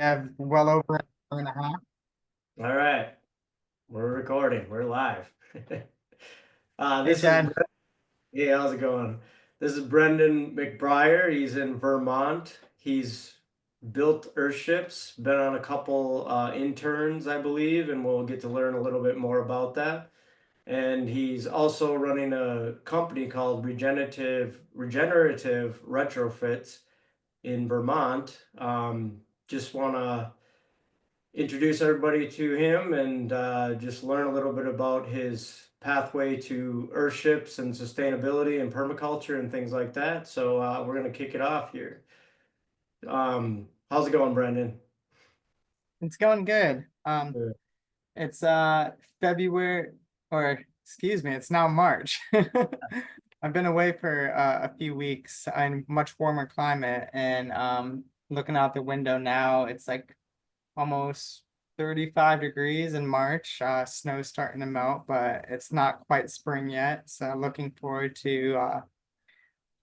have well over an hour and a half. All right, we're recording. We're live. Hey, This is Chad. yeah. How's it going? This is Brenden McBrier. He's in Vermont. He's built Earthships. Been on a couple interns, I believe, and we'll get to learn a little bit more about that. And he's also running a company called Regenerative Retrofits in Vermont. Just want to introduce everybody to him and just learn a little bit about his pathway to Earthships and sustainability and permaculture and things like that. So we're going to kick it off here. How's it going, Brendan? It's going good. Good. It's February, or excuse me, it's now March. I've been away for a few weeks in much warmer climate, and looking out the window now, it's like almost 35 degrees in March. Snow's starting to melt, but it's not quite spring yet. So looking forward to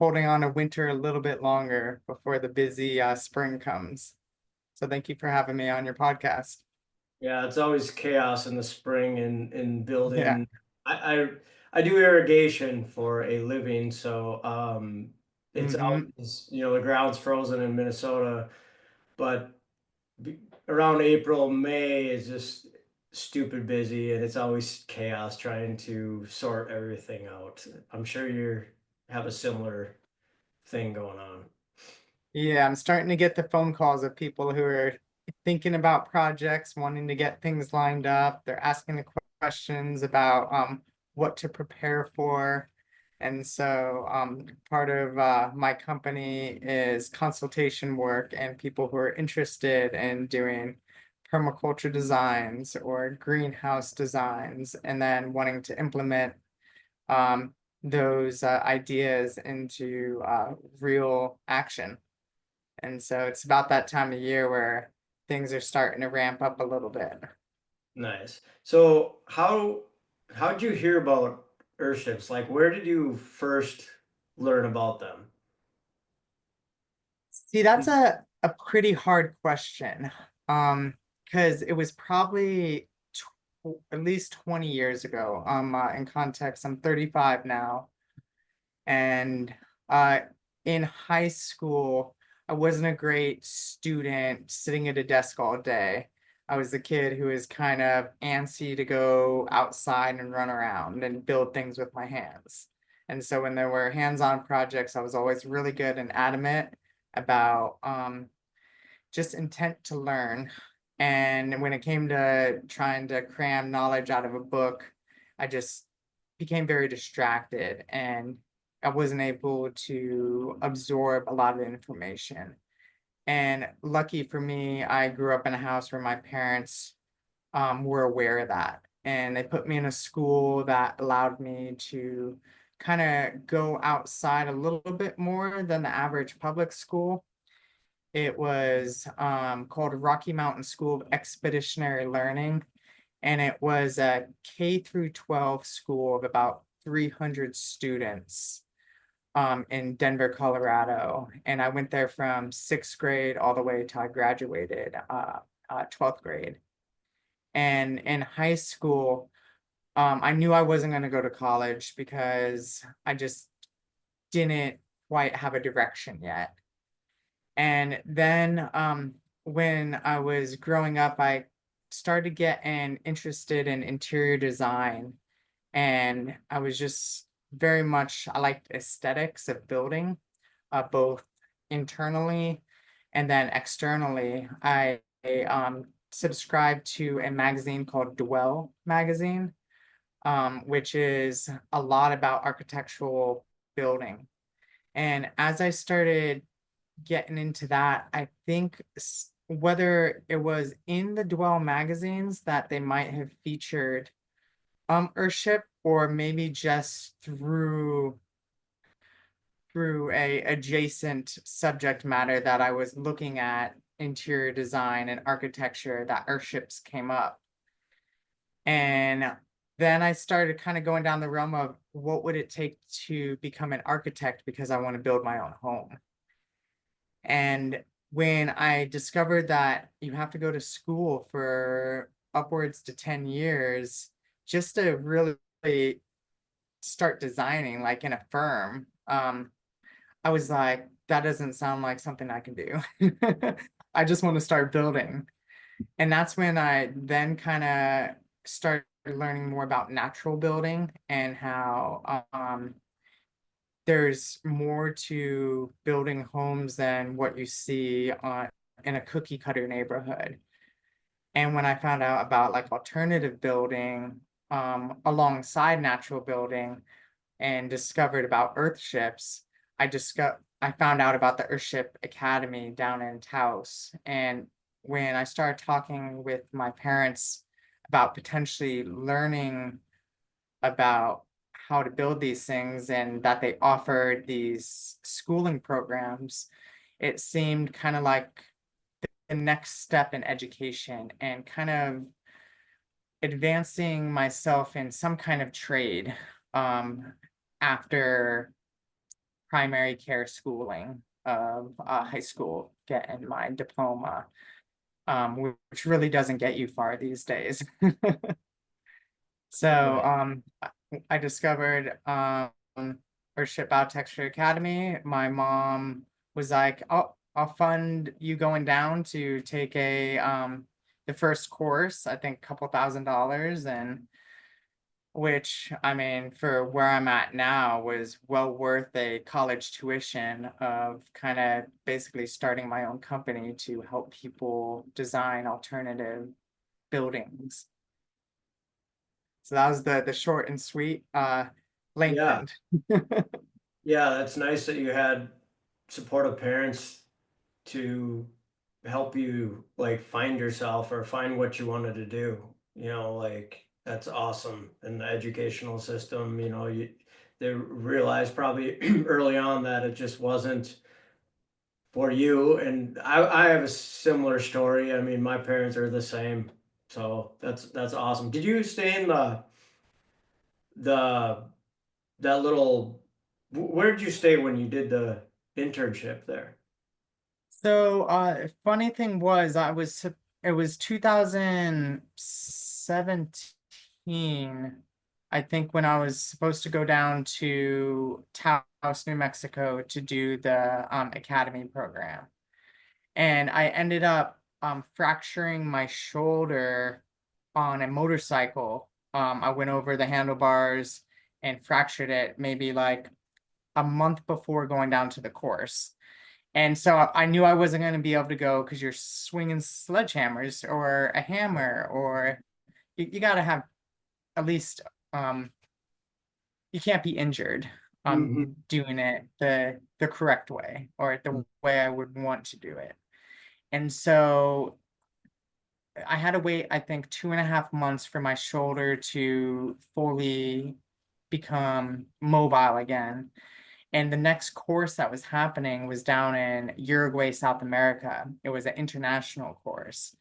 holding on to winter a little bit longer before the busy spring comes. So thank you for having me on your podcast. Yeah, it's always chaos in the spring and Yeah. building. I, I I do irrigation for a living, so it's Hmm. always, the ground's frozen in Minnesota, but around April, May is just stupid busy and it's always chaos trying to sort everything out. I'm sure you have a similar thing going on. Yeah, I'm starting to get the phone calls of people who are thinking about projects, wanting to get things lined up. They're asking the questions about what to prepare for. And so part of my company is consultation work and people who are interested in doing permaculture designs or greenhouse designs and then wanting to implement those ideas into real action. And so it's about that time of year where things are starting to ramp up a little bit. Nice. So how'd you hear about Earthships? Like where did you first learn about them? See, that's a pretty hard question. Because it was probably at least 20 years ago. In context, I'm 35 now. And uh, in high school, I wasn't a great student sitting at a desk all day. I was the kid who was kind of antsy to go outside and run around and build things with my hands. And so when there were hands-on projects, I was always really good and adamant about just intent to learn. And when it came to trying to cram knowledge out of a book, I just became very distracted and I wasn't able to absorb a lot of information. And lucky for me, I grew up in a house where my parents were aware of that. And they put me in a school that allowed me to kind of go outside a little bit more than the average public school. It was called Rocky Mountain School of Expeditionary Learning, and it was a K through 12 school of about 300 students in Denver, Colorado. And I went there from sixth grade all the way till I graduated 12th grade. And in high school, I knew I wasn't going to go to college because I just didn't quite have a direction yet. And then when I was growing up, I started getting interested in interior design. And I was just very much, I liked aesthetics of building, both internally and then externally. I subscribed to a magazine called Dwell magazine, which is a lot about architectural building. And as I started getting into that, I think whether it was in the Dwell magazines that they might have featured Earthship or maybe just through a adjacent subject matter that I was looking at interior design and architecture that Earthships came up. And then I started kind of going down the realm of what would it take to become an architect because I want to build my own home. And when I discovered that you have to go to school for upwards to 10 years just to really start designing like in a firm, I was like, that doesn't sound like something I can do. I just want to start building. And that's when I then kind of started learning more about natural building and how there's more to building homes than what you see on in a cookie cutter neighborhood. And when I found out about like alternative building alongside natural building and discovered about Earthships, I found out about the Earthship Academy down in Taos. And when I started talking with my parents about potentially learning about how to build these things and that they offered these schooling programs, it seemed kind of like the next step in education and kind of advancing myself in some kind of trade um, after primary care schooling of high school, getting my diploma, which really doesn't get you far these days. So Right. I discovered Earthship Biotexture Academy. My mom was like, I'll fund you going down to take a the first course, I think a couple $1,000s, and which I mean for where I'm at now was well worth a college tuition of kind of basically starting my own company to help people design alternative buildings. So that was the short and sweet, Yeah. lengthened. Yeah, that's nice that you had supportive parents to help you like find yourself or find what you wanted to do. Like that's awesome. And the educational system, they realized probably early on that it just wasn't for you. And I have a similar story. I mean, my parents are the same. So that's awesome. Did you stay in the that little where did you stay when you did the internship there? So funny thing was it was 2017, I think, when I was supposed to go down to Taos, New Mexico to do the academy program. And I ended up fracturing my shoulder on a motorcycle. I went over the handlebars and fractured it maybe like a month before going down to the course. And so I knew I wasn't going to be able to go because you're swinging sledgehammers or a hammer, or you got to have at least, um, you can't be injured Mhm. doing it the correct way or the way I would want to do it. And so I had to wait, I think, 2.5 months for my shoulder to fully become mobile again. And the next course that was happening was down in Uruguay, South America. It was an international course.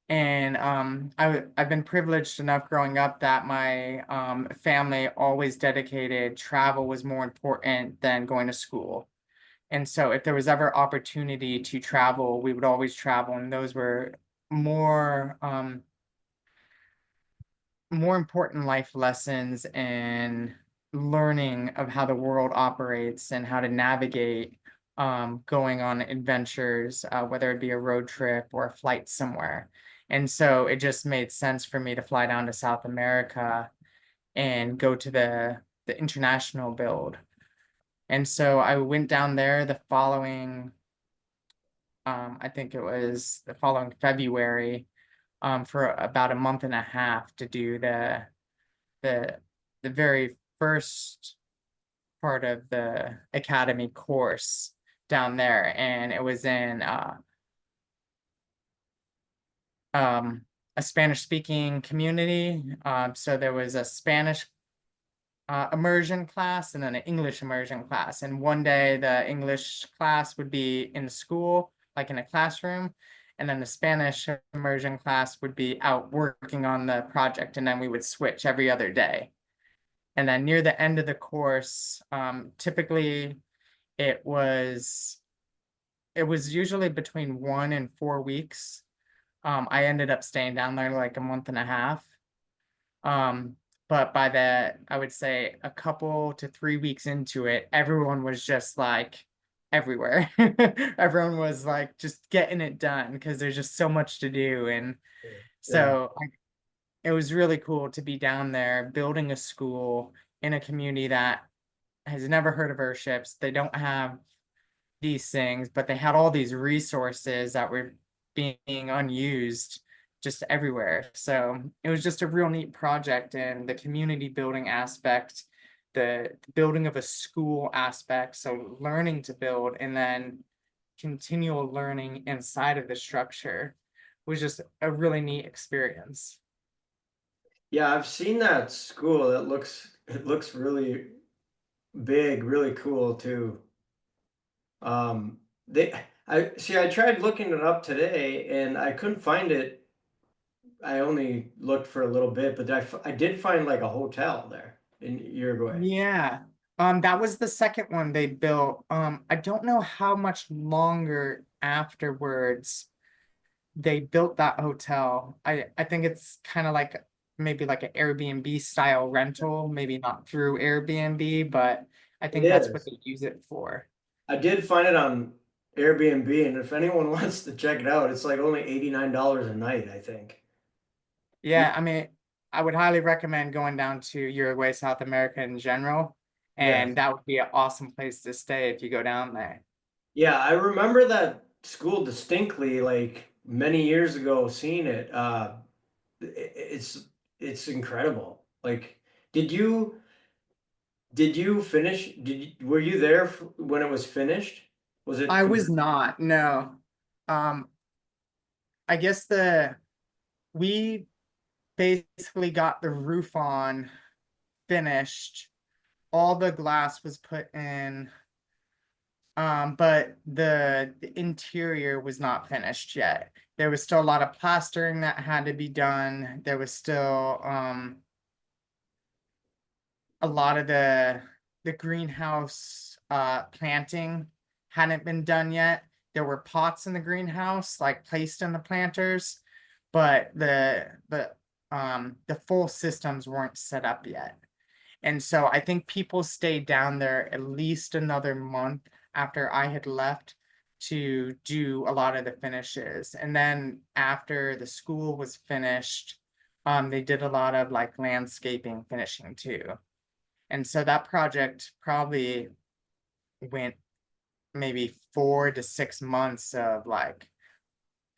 And I've been privileged enough growing up that my family always dedicated travel was more important than going to school. And so if there was ever opportunity to travel, we would always travel. And those were more more important life lessons and learning of how the world operates and how to navigate going on adventures, whether it be a road trip or a flight somewhere. And so it just made sense for me to fly down to South America and go to the international build. And so I went down there the following, I think it was the following February, for about a month and a half to do the the very first part of the academy course down there, and it was in um, a Spanish speaking community. So there was a Spanish immersion class and then an English immersion class. And one day the English class would be in school, like in a classroom, and then the Spanish immersion class would be out working on the project, and then we would switch every other day. And then near the end of the course, typically it was it was usually between 1 and 4 weeks. I ended up staying down there like a month and a half. Um, but by the, I would say a couple to 3 weeks into it, everyone was just like everywhere. Everyone was like just getting it done because there's just so much to do. And Yeah. so it was really cool to be down there building a school in a community that has never heard of Earthships. They don't have these things, but they had all these resources that were being unused just everywhere. So it was just a real neat project, and the community building aspect, the building of a school aspect, so learning to build and then continual learning inside of the structure was just a really neat experience. Yeah, I've seen that school. It looks really big, really cool too. They I see I tried looking it up today and I couldn't find it. I only looked for a little bit, but I did find like a hotel there in Uruguay. Yeah. That was the second one they built. I don't know how much longer afterwards they built that hotel. I think it's kind of like maybe like an Airbnb style rental, maybe not through Airbnb, but I It think that's what is. they use it for. I did find it on Airbnb, and if anyone wants to check it out, it's like only $89 a night, I think. Yeah, I mean, I would highly recommend going down to Uruguay, South America in general, Yes. and that would be an awesome place to stay if you go down there. Yeah, I remember that school distinctly, like many years ago, seeing it. It's it's incredible. Like, did you did you finish? Were you there when it was finished? Was it I was complete? not, no. Um, I guess we basically got the roof on finished. All the glass was put in, but the interior was not finished yet. There was still a lot of plastering that had to be done. There was still a lot of the greenhouse planting hadn't been done yet. There were pots in the greenhouse like placed in the planters, but the full systems weren't set up yet. And so I think people stayed down there at least another month after I had left to do a lot of the finishes. And then after the school was finished, they did a lot of like landscaping finishing too. And so that project probably went maybe 4 to 6 months of like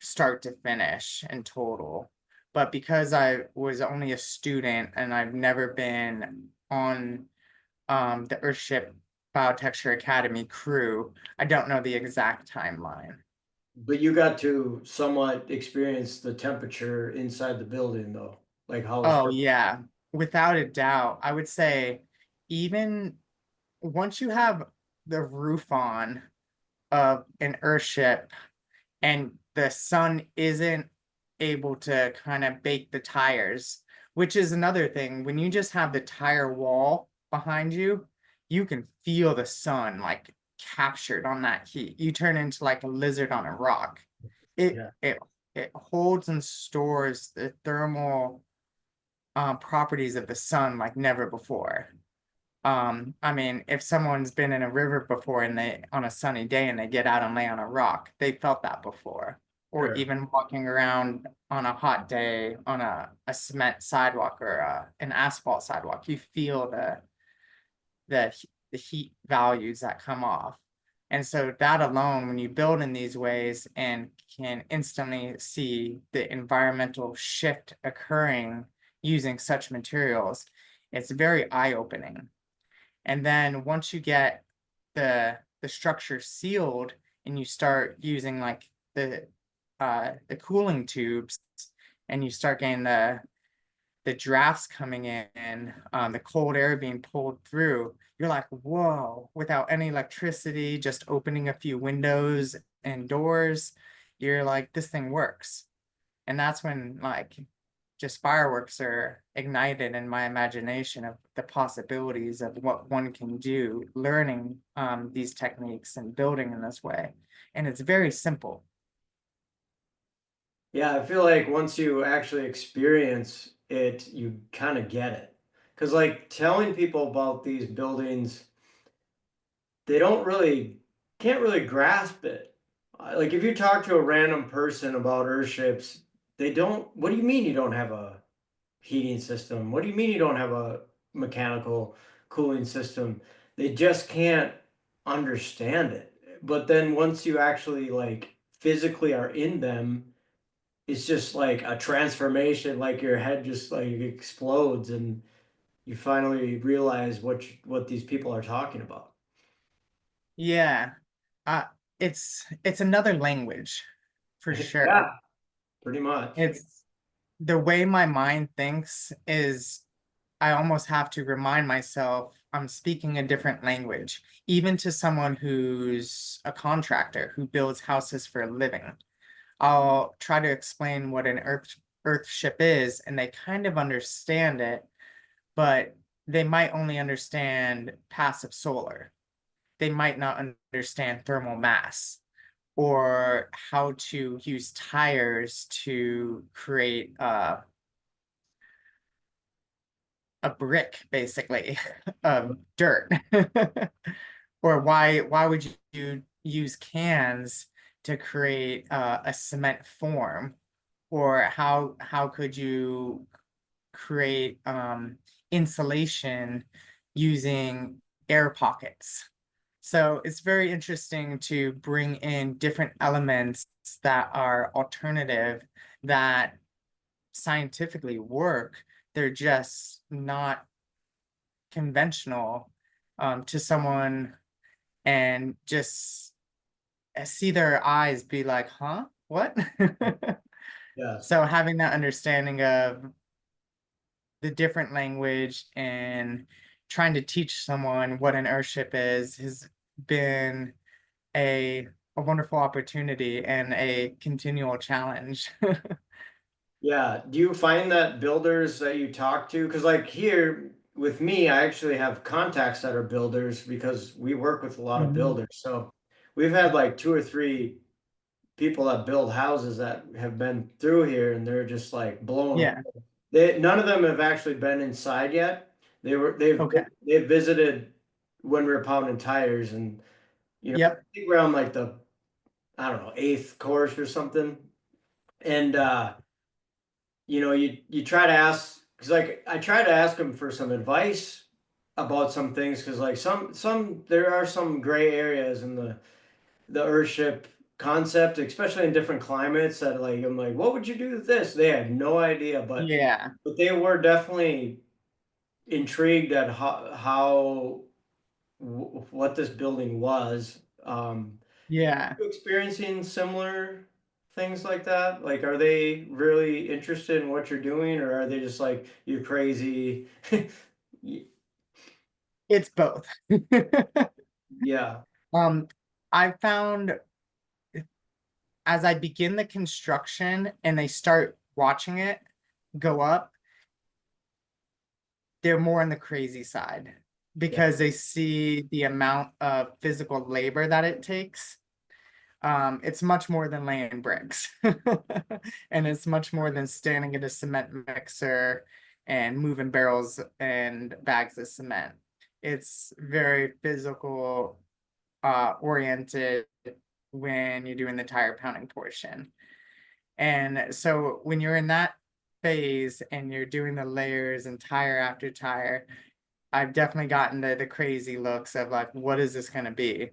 start to finish in total. But because I was only a student and I've never been on the Earthship Biotexture Academy crew, I don't know the exact timeline. But you got to somewhat experience the temperature inside the building, though. Like how it's. Oh yeah, without a doubt. I would say even once you have the roof on of an Earthship and the sun isn't able to kind of bake the tires, which is another thing. When you just have the tire wall behind you, you can feel the sun like captured on that heat. You turn into like a lizard on a rock. It Yeah. it it holds and stores the thermal properties of the sun like never before. I mean, if someone's been in a river before and they on a sunny day and they get out and lay on a rock, they felt that before. Or Sure. even walking around on a hot day on a cement sidewalk or an asphalt sidewalk, you feel the the heat values that come off. And so that alone, when you build in these ways and can instantly see the environmental shift occurring using such materials, it's very eye-opening. And then once you get the structure sealed and you start using like the cooling tubes and you start getting the drafts coming in, the cold air being pulled through, you're like, whoa, without any electricity, just opening a few windows and doors, you're like, this thing works. And that's when like just fireworks are ignited in my imagination of the possibilities of what one can do learning these techniques and building in this way. And it's very simple. Yeah, I feel like once you actually experience it, you kind of get it. Because, like, telling people about these buildings, they don't really, can't really grasp it. Like, if you talk to a random person about Earthships, they don't, what do you mean you don't have a heating system? What do you mean you don't have a mechanical cooling system? They just can't understand it. But then once you actually, like, physically are in them, it's just like a transformation, like your head just like explodes and you finally realize what these people are talking about. Yeah. Uh, it's another language for Yeah, sure. pretty much. It's the way my mind thinks is I almost have to remind myself I'm speaking a different language, even to someone who's a contractor who builds houses for a living. I'll try to explain what an earthship is, and they kind of understand it, but they might only understand passive solar. They might not understand thermal mass or how to use tires to create a brick, basically, of dirt. Or why would you use cans to create a cement form? Or how could you create insulation using air pockets? So it's very interesting to bring in different elements that are alternative, that scientifically work. They're just not conventional to someone, and just see their eyes be like, huh? What? Yes. So having that understanding of the different language and trying to teach someone what an earthship is has been a wonderful opportunity and a continual challenge. Yeah. Do you find that builders that you talk to, because like here with me, I actually have contacts that are builders because we work with a lot of Mhm. builders. So we've had like two or three people that build houses that have been through here and they're just like blown away. Yeah. None of them have actually been inside yet. Okay. They've visited when we were pounding tires, and I Yep. think we're on like the, I don't know, eighth course or something. And you try to ask, because like I try to ask them for some advice about some things, because like some there are some gray areas in the Earthship concept, especially in different climates, that like I'm like, what would you do with this? They had no idea, Yeah. but they were definitely intrigued at what this building was. Yeah. You experiencing similar things like that? Like, are they really interested in what you're doing, or are they just like, you're crazy? Y- It's both. Yeah, um, I found as I begin the construction and they start watching it go up, they're more on the crazy side yeah, because they see the amount of physical labor that it takes. It's much more than laying bricks. And it's much more than standing at a cement mixer and moving barrels and bags of cement. It's very physical oriented when you're doing the tire pounding portion. And so when you're in that phase and you're doing the layers and tire after tire, I've definitely gotten the crazy looks of like, what is this going to be?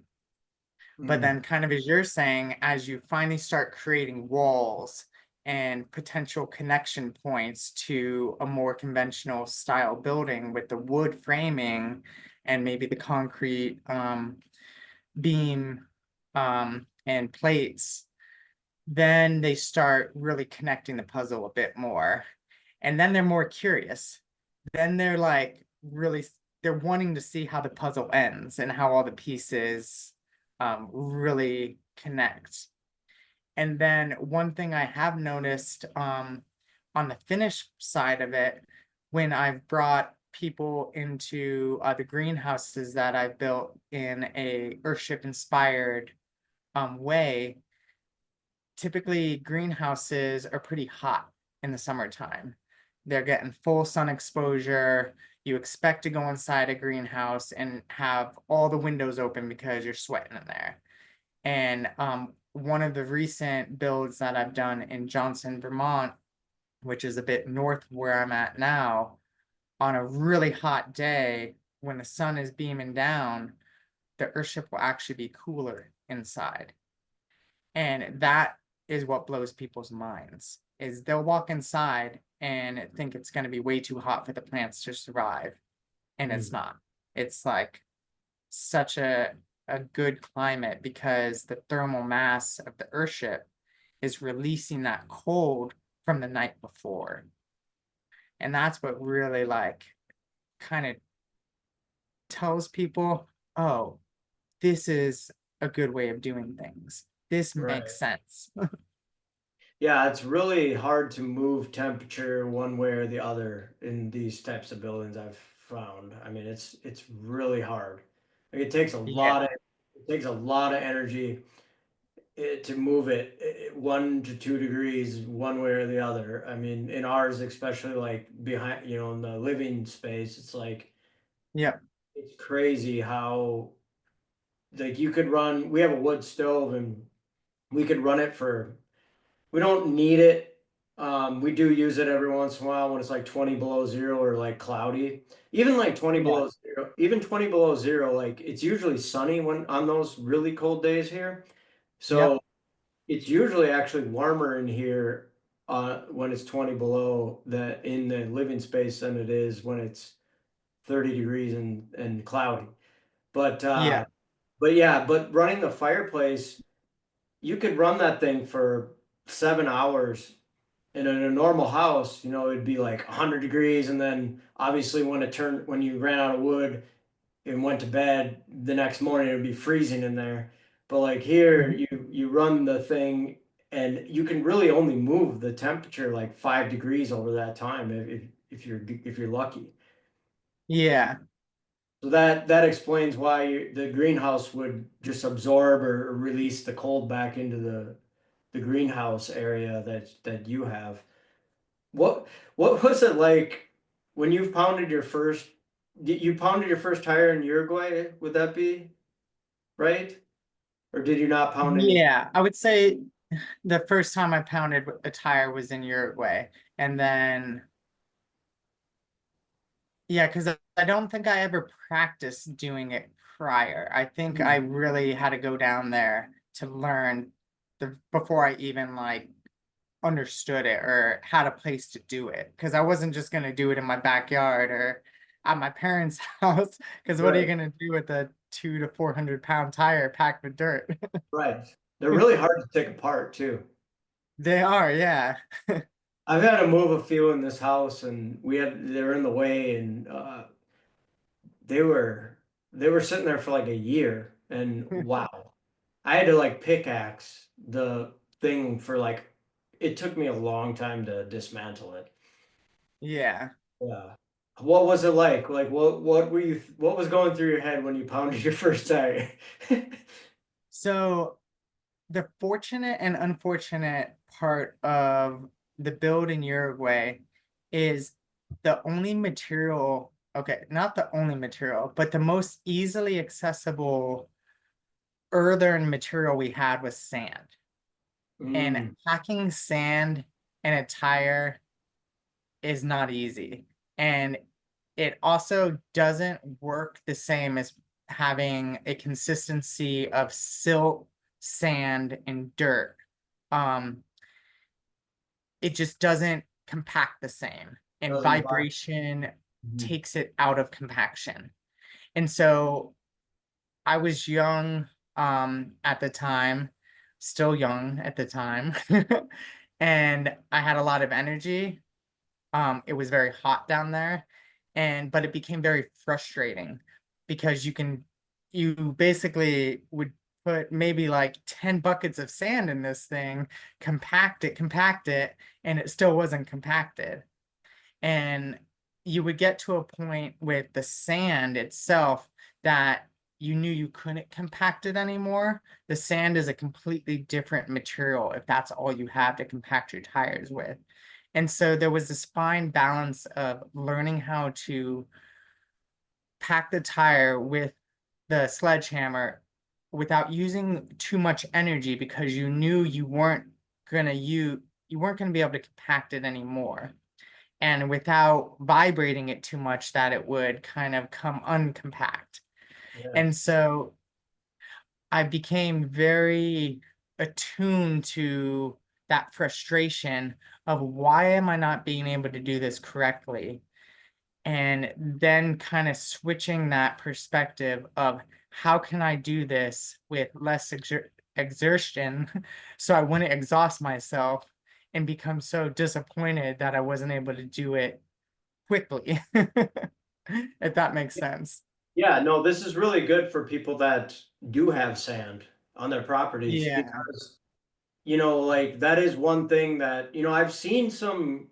But mm, then, kind of as you're saying, as you finally start creating walls and potential connection points to a more conventional style building with the wood framing and maybe the concrete beam and plates, then they start really connecting the puzzle a bit more. And then they're more curious. Then they're like really, they're wanting to see how the puzzle ends and how all the pieces really connect. And then one thing I have noticed on the finish side of it, when I've brought people into the greenhouses that I've built in a Earthship inspired way, typically greenhouses are pretty hot in the summertime. They're getting full sun exposure. You expect to go inside a greenhouse and have all the windows open because you're sweating in there. And one of the recent builds that I've done in Johnson, Vermont, which is a bit north of where I'm at now, on a really hot day when the sun is beaming down, the Earthship will actually be cooler inside. And that is what blows people's minds, is they'll walk inside and think it's going to be way too hot for the plants to survive. And it's Mm. not. It's like such a good climate because the thermal mass of the Earthship is releasing that cold from the night before. And that's what really like kind of tells people, oh, this is a good way of doing things. This makes Right. sense. Yeah, it's really hard to move temperature one way or the other in these types of buildings I've found. I mean, it's really hard. Like, Yeah. it takes a lot of energy to move it 1 to 2 degrees one way or the other. I mean, in ours, especially like behind, in the living space, it's like Yep. it's crazy how like we have a wood stove and we could run it for we don't need it. We do use it every once in a while when it's like 20 below zero or like cloudy. Even like 20 Yeah. below zero, even 20 below zero, like it's usually sunny when on those really cold days here. Yep. So it's usually actually warmer in here when it's 20 below that in the living space than it is when it's 30 degrees and cloudy. But Yeah. but running the fireplace, you could run that thing for 7 hours. And in a normal house, it'd be like 100 degrees, and then obviously when you ran out of wood and went to bed the next morning, it'd be freezing in there. But like here, Mhm. you run the thing, and you can really only move the temperature like 5 degrees over that time if you're lucky. Yeah. So that explains why the greenhouse would just absorb or release the cold back into the greenhouse area that you have. What what was it like when you pounded your first tire in Uruguay? Would that be right? Or did you not pound any? Yeah. I would say the first time I pounded a tire was in Uruguay. And then, yeah, because I don't think I ever practiced doing it prior. I think I Hmm. really had to go down there to learn before I even like understood it or had a place to do it. Because I wasn't just gonna do it in my backyard or at my parents' house. Because what are you Right, gonna do with a 200 to 400 pound tire packed with dirt? right. They're really hard to take apart too. They are, yeah. I've had to move a few in this house, and they were in the way, and they were they were sitting there for like a year, and wow, I had to like pickaxe the thing for like it took me a long time to dismantle it. Yeah. Yeah. What was it like? Like what was going through your head when you pounded your first tire? So the fortunate and unfortunate part of the build in Uruguay is the only material, okay, not the only material, but the most easily accessible earthen material we had was sand. And Mm, packing sand in a tire is not easy. And it also doesn't work the same as having a consistency of silt, sand, and dirt. Um, it just doesn't compact the same. And doesn't buy. vibration Mhm. takes it out of compaction. And so I was young at the time, still young at the time, and I had a lot of energy. It was very hot down there, but it became very frustrating because you basically would put maybe like 10 buckets of sand in this thing, compact it, and it still wasn't compacted. And you would get to a point with the sand itself that you knew you couldn't compact it anymore. The sand is a completely different material if that's all you have to compact your tires with. And so there was this fine balance of learning how to pack the tire with the sledgehammer without using too much energy, because you knew you weren't gonna be able to compact it anymore, and without vibrating it too much that it would kind of come uncompact. Yeah. And so I became very attuned to that frustration of, why am I not being able to do this correctly? And then kind of switching that perspective of, how can I do this with less exertion so I wouldn't exhaust myself and become so disappointed that I wasn't able to do it quickly, if that makes sense. Yeah, no, this is really good for people that do have sand on their properties Yeah. because, like that is one thing that, I've seen some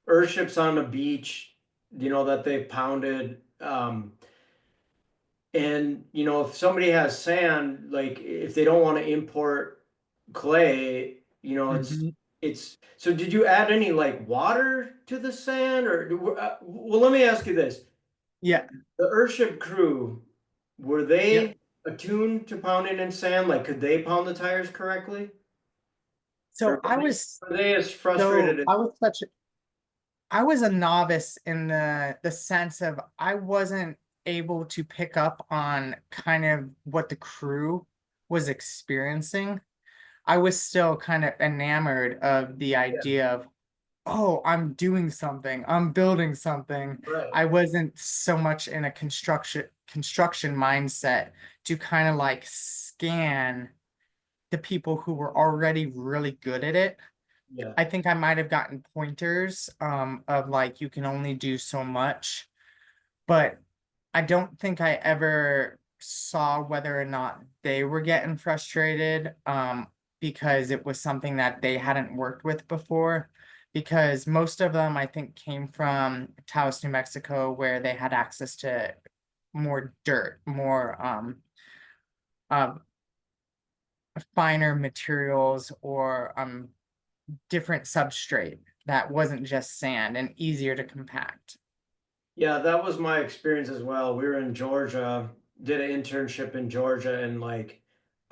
Earthships on the beach, that they've pounded. And, if somebody has sand, like if they don't want to import clay, Mhm. so did you add any like water to the sand or, well, let me ask you this. Yeah. The Earthship crew, were Yep. they attuned to pounding in sand? Like, could they pound the tires correctly? Or So were they as frustrated as, I was a novice in the sense of, I wasn't able to pick up on kind of what the crew was experiencing. I was still kind of enamored of the yeah, idea of, oh, I'm doing something, I'm building something. right. I wasn't so much in a construction mindset to kind of like scan the people who were already really good at it. Yeah. I think I might have gotten pointers of like, you can only do so much, but I don't think I ever saw whether or not they were getting frustrated, because it was something that they hadn't worked with before. Because most of them, I think, came from Taos, New Mexico, where they had access to more dirt, more uh, finer materials, or different substrate that wasn't just sand and easier to compact. Yeah, that was my experience as well. We were in Georgia, did an internship in Georgia, and like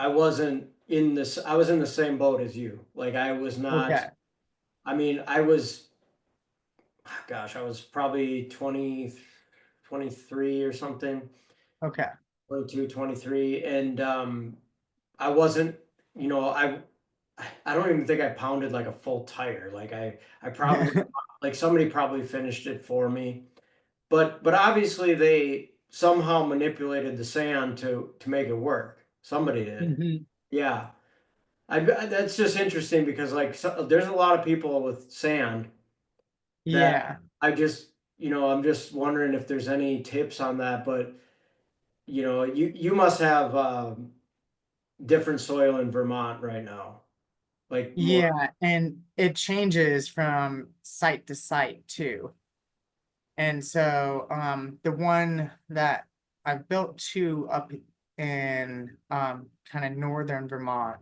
I was in the same boat as you. Like I was not, Okay. I mean, I was, gosh, I was probably 20, 23 or something, Okay. 22, 23, and I wasn't, you know, I don't even think I pounded like a full tire. Like I probably like somebody probably finished it for me. But obviously they somehow manipulated the sand to make it work. Somebody did. Mhm. Yeah. That's just interesting because like there's a lot of people with sand that Yeah. I just, I'm just wondering if there's any tips on that, but you must have different soil in Vermont right now. Like more. Yeah, and it changes from site to site too. And so the one that I built two up in kind of northern Vermont.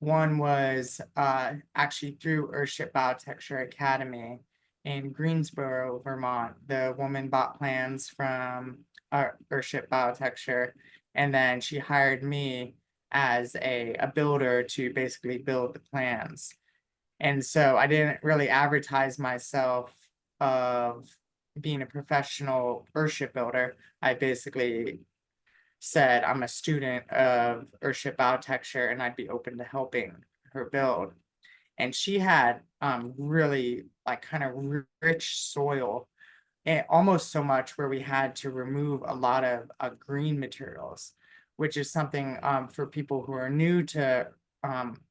One was actually through Earthship Biotecture Academy in Greensboro, Vermont. The woman bought plans from Earthship Biotecture, and then she hired me as a builder to basically build the plans. And so I didn't really advertise myself of being a professional Earthship builder. I basically said I'm a student of Earthship Biotecture and I'd be open to helping her build. And she had really like kind of rich soil, and almost so much where we had to remove a lot of green materials, which is something for people who are new to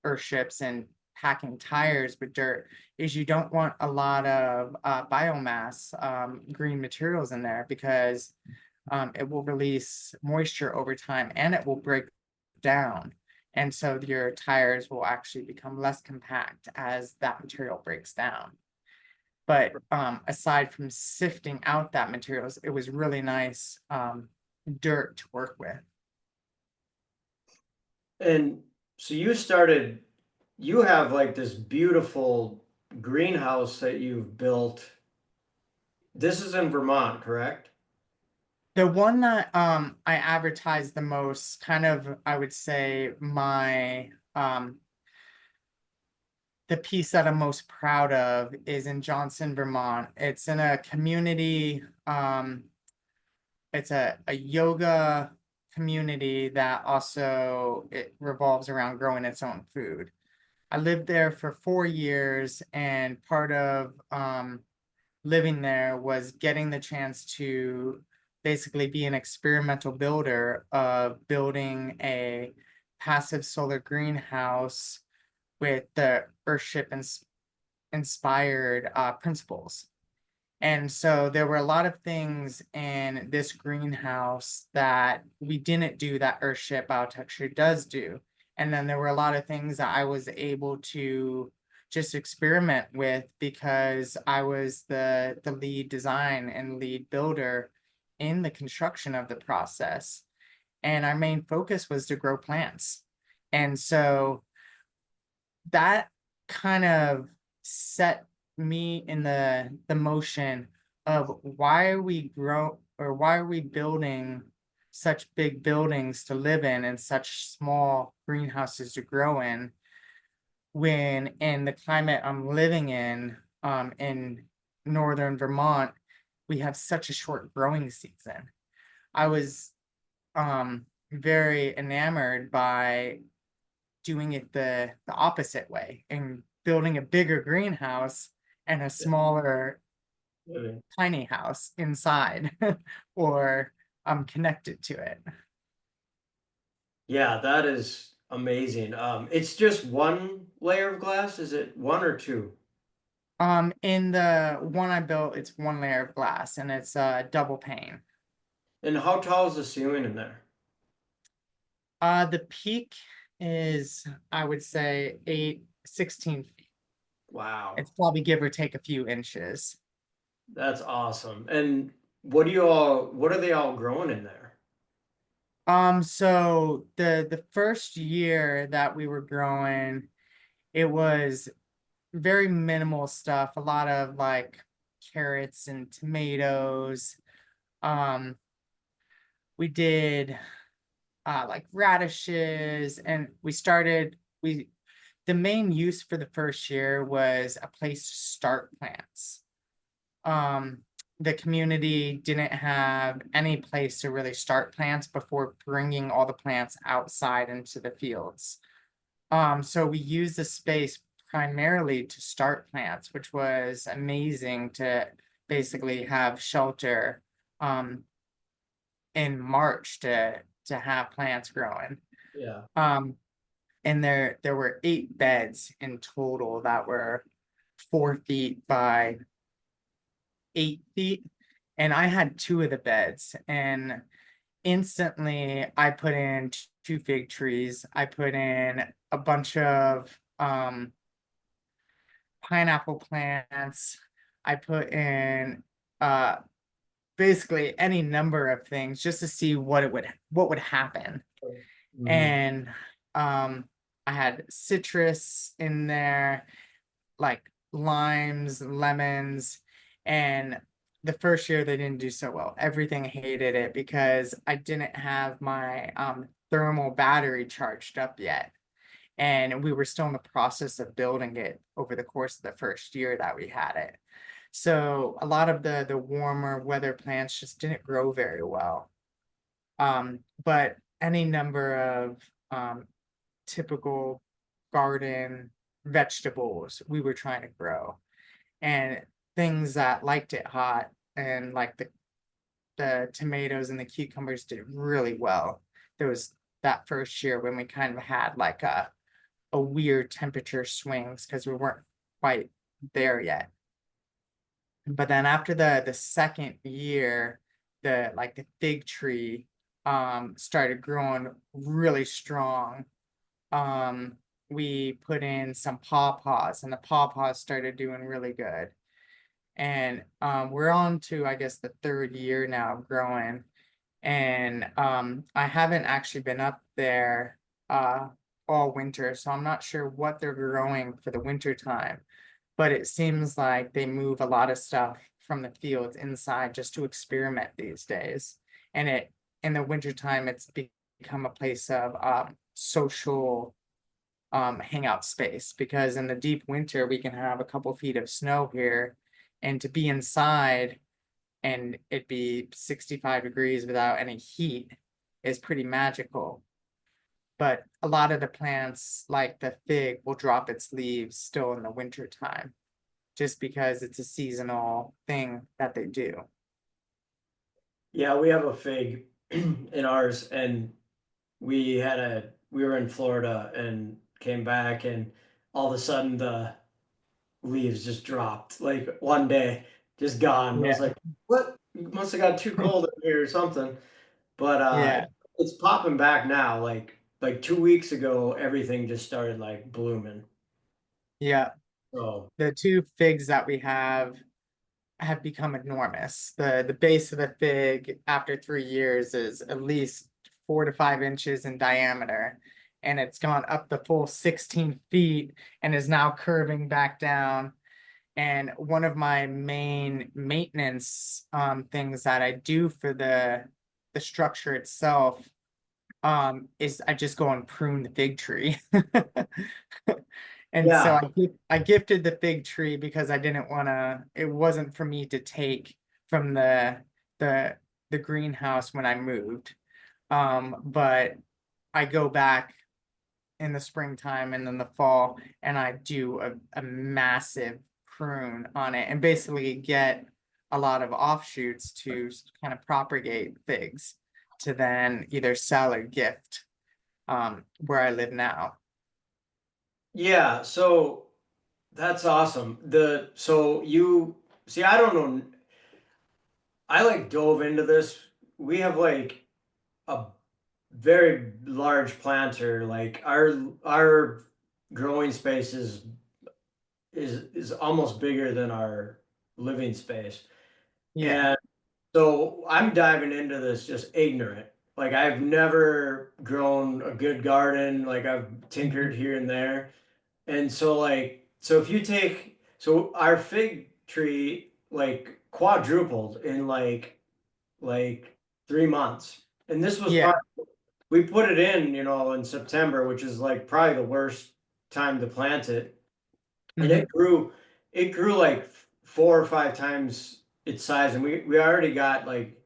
earthships and packing tires with dirt, is you don't want a lot of biomass green materials in there, because it will release moisture over time and it will break down. And so your tires will actually become less compact as that material breaks down. But aside from sifting out that materials, it was really nice dirt to work with. And so you have like this beautiful greenhouse that you've built. This is in Vermont, correct? The one that I advertised the most, kind of, I would say my the piece that I'm most proud of is in Johnson, Vermont. It's in a community, it's a yoga community that also it revolves around growing its own food. I lived there for 4 years, and part of living there was getting the chance to basically be an experimental builder of building a passive solar greenhouse with the Earthship inspired principles. And so there were a lot of things in this greenhouse that we didn't do that Earthship Biotexture does do. And then there were a lot of things that I was able to just experiment with because I was the lead design and lead builder in the construction of the process. And our main focus was to grow plants. And so that kind of set me in the motion of why are we building such big buildings to live in and such small greenhouses to grow in the climate I'm living in northern Vermont, we have such a short growing season. I was very enamored by doing it the opposite way and building a bigger greenhouse and a smaller Yeah. tiny house inside or connected to it. Yeah, that is amazing. It's just one layer of glass. Is it one or two? In the one I built, it's one layer of glass and it's double pane. And how tall is the ceiling in there? The peak is, I would say, 16 feet. Wow, It's probably give or take a few inches. that's awesome. And what are they all growing in there? So the first year that we were growing, it was very minimal stuff, a lot of like carrots and tomatoes. Um, we did like radishes, and we the main use for the first year was a place to start plants. Um, the community didn't have any place to really start plants before bringing all the plants outside into the fields. So we used the space primarily to start plants, which was amazing to basically have shelter in March to have plants growing. Yeah. Um, and there were 8 beds in total that were 4 feet by 8 feet. And I had two of the beds, and instantly I put in two fig trees. I put in a bunch of pineapple plants. I put in uh basically any number of things just to see what would happen. Mhm. And I had citrus in there, like limes, lemons, and the first year they didn't do so well. Everything hated it because I didn't have my thermal battery charged up yet. And we were still in the process of building it over the course of the first year that we had it. So a lot of the warmer weather plants just didn't grow very well. But any number of typical garden vegetables we were trying to grow, and things that liked it hot, and like the tomatoes and the cucumbers did really well. There was that first year when we kind of had like a weird temperature swings because we weren't quite there yet. But then after the second year, the fig tree started growing really strong. um, we put in some pawpaws, and the pawpaws started doing really good. And we're on to, I guess, the third year now of growing. And I haven't actually been up there all winter, so I'm not sure what they're growing for the winter time. But it seems like they move a lot of stuff from the fields inside just to experiment these days. And it in the wintertime, it's become a place of social hangout space, because in the deep winter we can have a couple feet of snow here, and to be inside and it be 65 degrees without any heat is pretty magical. But a lot of the plants, like the fig, will drop its leaves still in the winter time, just because it's a seasonal thing that they do. Yeah, we have a fig in ours, and we were in Florida and came back, and all of a sudden the leaves just dropped like one day, just gone. I was Yeah. like, what? It must have got too cold in here or something. But Yeah. it's popping back now. Like 2 weeks ago, everything just started like blooming. Yeah. So The two figs that we have become enormous. The base of the fig after 3 years is at least 4 to 5 inches in diameter, and it's gone up the full 16 feet and is now curving back down. And one of my main maintenance things that I do for the structure itself is I just go and prune the fig tree. And so yeah, I gifted the fig tree because I didn't want to, it wasn't for me to take from the the greenhouse when I moved. But I go back in the springtime and then the fall, and I do a massive prune on it and basically get a lot of offshoots to kind of propagate figs to then either sell or gift where I live now. yeah. So that's awesome. So you see, I don't know. I like dove into this. We have like a very large planter. Like our growing space is almost bigger than our living space. Yeah. And so I'm diving into this just ignorant. Like I've never grown a good garden. Like I've tinkered Mhm. here and there. And so so if you take so our fig tree like quadrupled in like 3 months. And this was Yeah. probably we put it in September, which is like probably the worst time to plant it. And Hmm. it grew like 4 or 5 times its size. And we already got like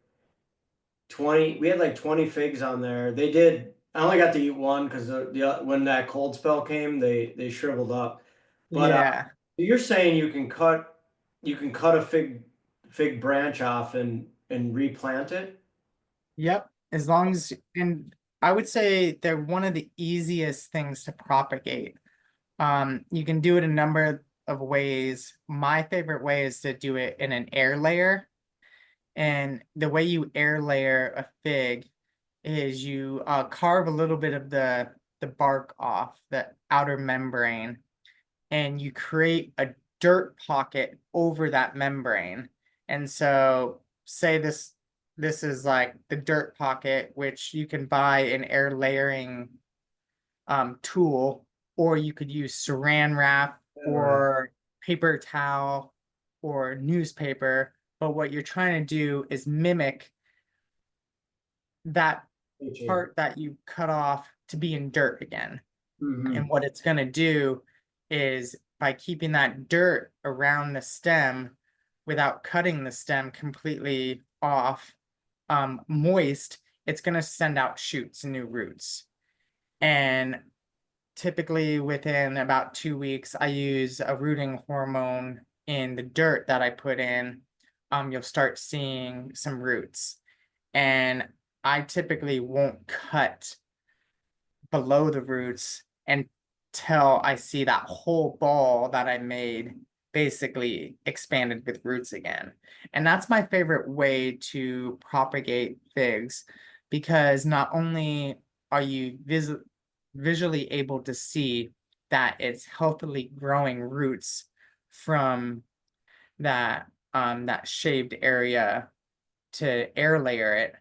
20, we had like 20 figs on there. I only got to eat one because when that cold spell came, they shriveled up. But Yeah. you're saying you can cut a fig branch off and replant it? Yep. As long as, and I would say they're one of the easiest things to propagate. You can do it a number of ways. My favorite way is to do it in an air layer. And the way you air layer a fig is you carve a little bit of the bark off, the outer membrane, and you create a dirt pocket over that membrane. And so say this is like the dirt pocket, which you can buy an air layering tool, or you could use saran wrap Right. or paper towel or newspaper. But what you're trying to do is mimic that Nature. part that you cut off to be in dirt again. And Hmm. what it's going to do is by keeping that dirt around the stem without cutting the stem completely off, moist, it's going to send out shoots and new roots. And typically within about 2 weeks, I use a rooting hormone in the dirt that I put in. You'll start seeing some roots. And I typically won't cut below the roots until I see that whole ball that I made basically expanded with roots again. And that's my favorite way to propagate figs, because not only are you visually able to see that it's healthily growing roots from that shaved area to air layer it,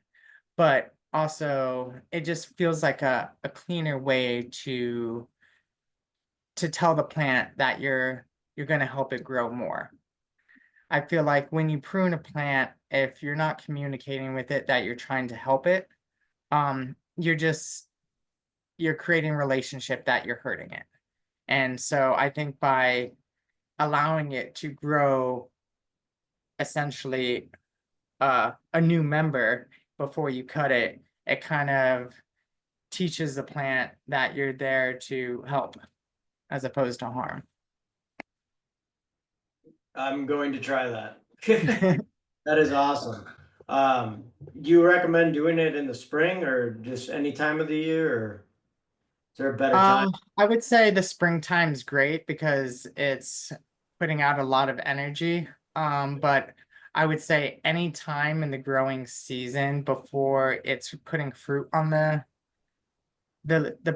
but also it just feels like a cleaner way to tell the plant that you're going to help it grow more. I feel like when you prune a plant, if you're not communicating with it that you're trying to help it, you're creating relationship that you're hurting it. And so I think by allowing it to grow essentially a new member before you cut it, it kind of teaches the plant that you're there to help as opposed to harm. I'm going to try that. That is awesome. Do you recommend doing it in the spring or just any time of the year, or is there a better time? I would say the springtime's great because it's putting out a lot of energy. But I would say any time in the growing season before it's putting fruit on the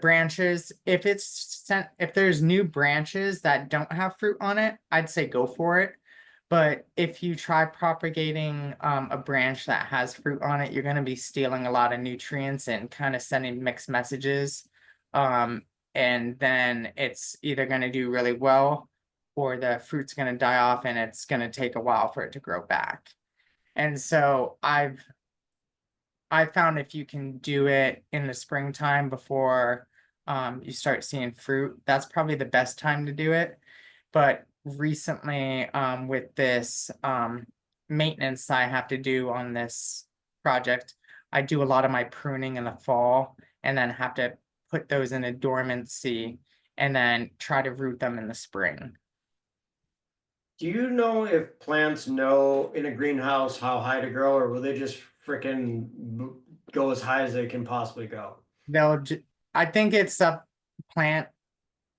branches, if there's new branches that don't have fruit on it, I'd say go for it. But if you try propagating a branch that has fruit on it, you're going to be stealing a lot of nutrients and kind of sending mixed messages. Um, and then it's either going to do really well or the fruit's going to die off and it's going to take a while for it to grow back. And so I found if you can do it in the springtime before you start seeing fruit, that's probably the best time to do it. But recently, with this maintenance I have to do on this project, I do a lot of my pruning in the fall and then have to put those in a dormancy and then try to root them in the spring. Do you know if plants know in a greenhouse how high to grow, or will they just freaking go as high as they can possibly go? I think it's a plant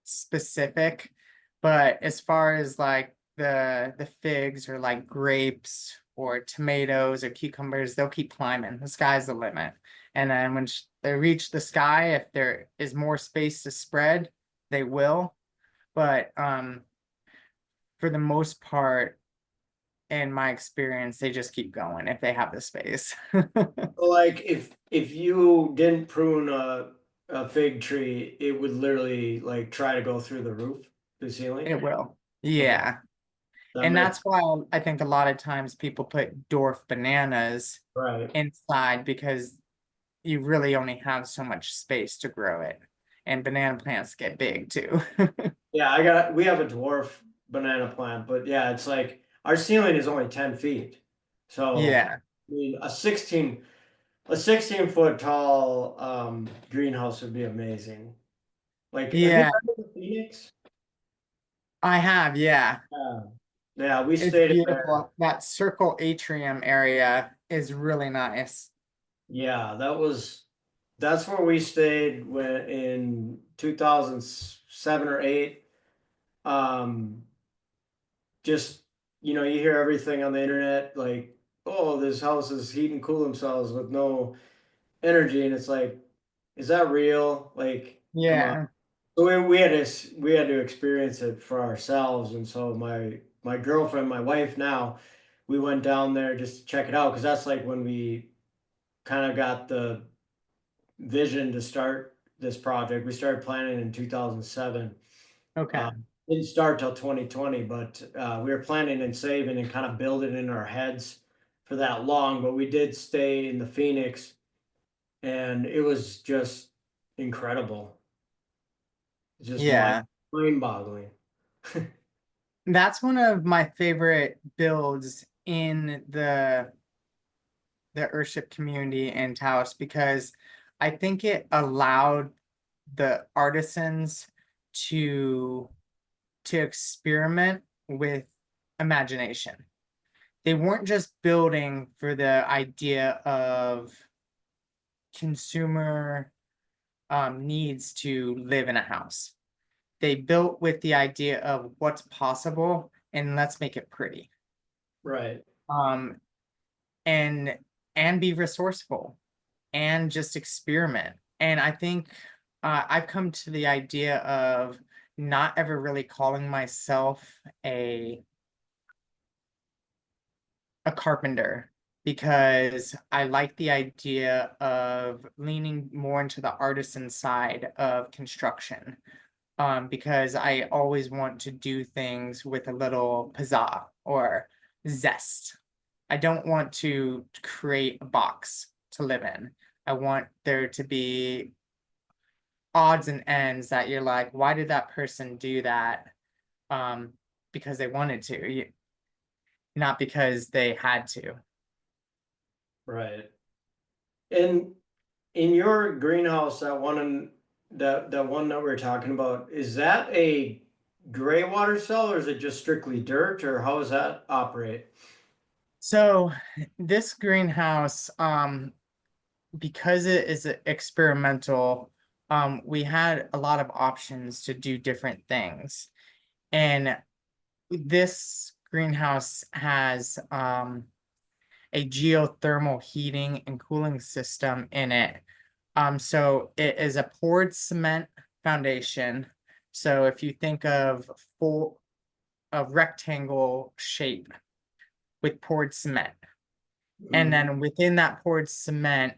specific, but as far as like the figs or like grapes or tomatoes or cucumbers, they'll keep climbing. The sky's the limit. And then when they reach the sky, if there is more space to spread, they will. But for the most part, in my experience, they just keep going if they have the space. So, like if you didn't prune a fig tree, it would literally like try to go through the roof, the ceiling. It will. Okay, Yeah. that And makes that's why I think a lot of times people put dwarf bananas right. inside because you really only have so much space to grow it. And banana plants get big too. Yeah, we have a dwarf banana plant, but yeah, it's like our ceiling is only 10 feet. So Yeah. I mean a 16-foot tall greenhouse would be amazing. Like, have you Yeah, been to Phoenix? I have. Yeah. Yeah. Yeah, we It's stayed in there. beautiful. That circle atrium area is really nice. Yeah, that's where we stayed when in 2007 or 8. Um, just you hear everything on the internet like, oh, this house is heat and cool themselves with no energy, and it's like, is that real? Like, come on. Yeah. So we had to experience it for ourselves, and so my girlfriend, my wife now, we went down there just to check it out because that's like when we kind of got the vision to start this project. We started planning in 2007. Okay. Didn't start till 2020, but we were planning and saving and kind of building in our heads for that long. But we did stay in the Phoenix, and it was just incredible. Just Yeah. mind boggling. That's one of my favorite builds in the Earthship community in Taos because I think it allowed the artisans to experiment with imagination. They weren't just building for the idea of consumer needs to live in a house. They built with the idea of what's possible and let's make it pretty. Right. Um, and be resourceful and just experiment. And I think I've come to the idea of not ever really calling myself a a carpenter because I like the idea of leaning more into the artisan side of construction. Because I always want to do things with a little pizzazz or zest. I don't want to create a box to live in. I want there to be odds and ends that you're like, why did that person do that? Um, because they wanted to, not because they had to. Right. And in your greenhouse, that one that we were talking about, is that a gray water cell or is it just strictly dirt or how does that operate? So this greenhouse, because it is experimental, we had a lot of options to do different things. And this greenhouse has a geothermal heating and cooling system in it. So it is a poured cement foundation. So if you think of full a rectangle shape with poured cement, and Mhm. then within that poured cement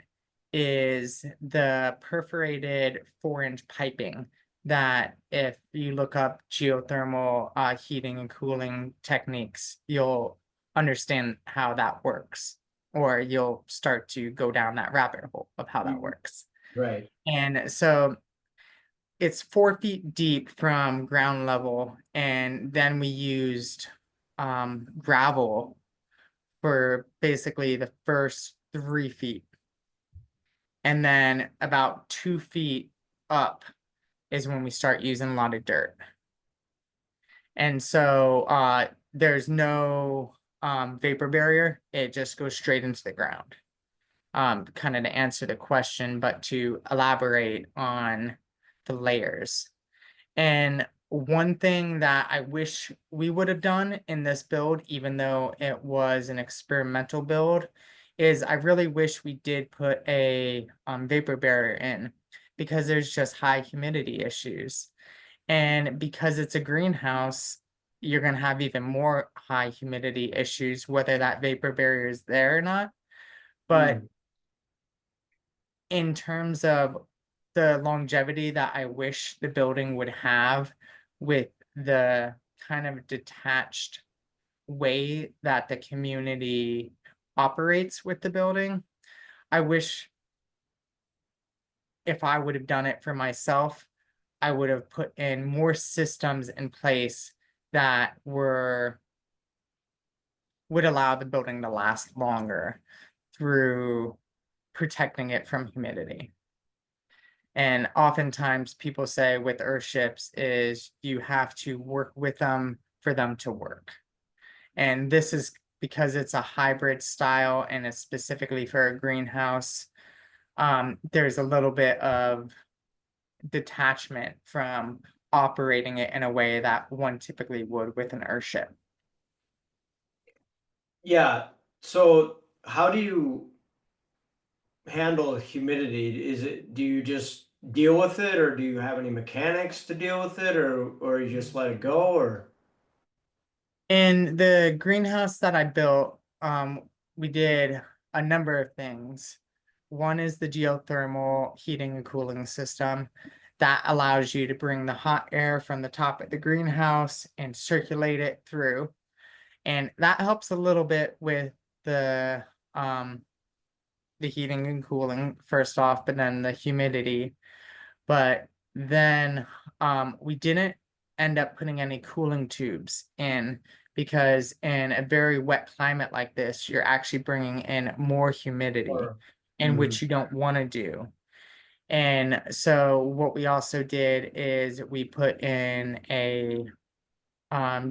is the perforated 4-inch piping that if you look up geothermal heating and cooling techniques, you'll understand how that works, or you'll start to go down that rabbit hole of how that Mhm. works. Right. And so it's 4 feet deep from ground level, and then we used gravel for basically the first 3 feet. And then about 2 feet up is when we start using a lot of dirt. And so there's no vapor barrier, it just goes straight into the ground. Kind of to answer the question, but to elaborate on the layers. And one thing that I wish we would have done in this build, even though it was an experimental build, is I really wish we did put a vapor barrier in because there's just high humidity issues. And because it's a greenhouse, you're going to have even more high humidity issues, whether that vapor barrier is there or not. But Mm. in terms of the longevity that I wish the building would have with the kind of detached way that the community operates with the building, I wish if I would have done it for myself, I would have put in more systems in place that would allow the building to last longer through protecting it from humidity. And oftentimes people say with Earthships is you have to work with them for them to work. And this is because it's a hybrid style and it's specifically for a greenhouse. There's a little bit of detachment from operating it in a way that one typically would with an Earthship. Yeah. So how do you handle humidity? Do you just deal with it or do you have any mechanics to deal with it or you just let it go or In the greenhouse that I built, we did a number of things. One is the geothermal heating and cooling system that allows you to bring the hot air from the top of the greenhouse and circulate it through. And that helps a little bit with the um the heating and cooling first off, but then the humidity. But then we didn't end up putting any cooling tubes in because in a very wet climate like this, you're actually bringing in more humidity, or in mm, which you don't want to do. And so what we also did is we put in a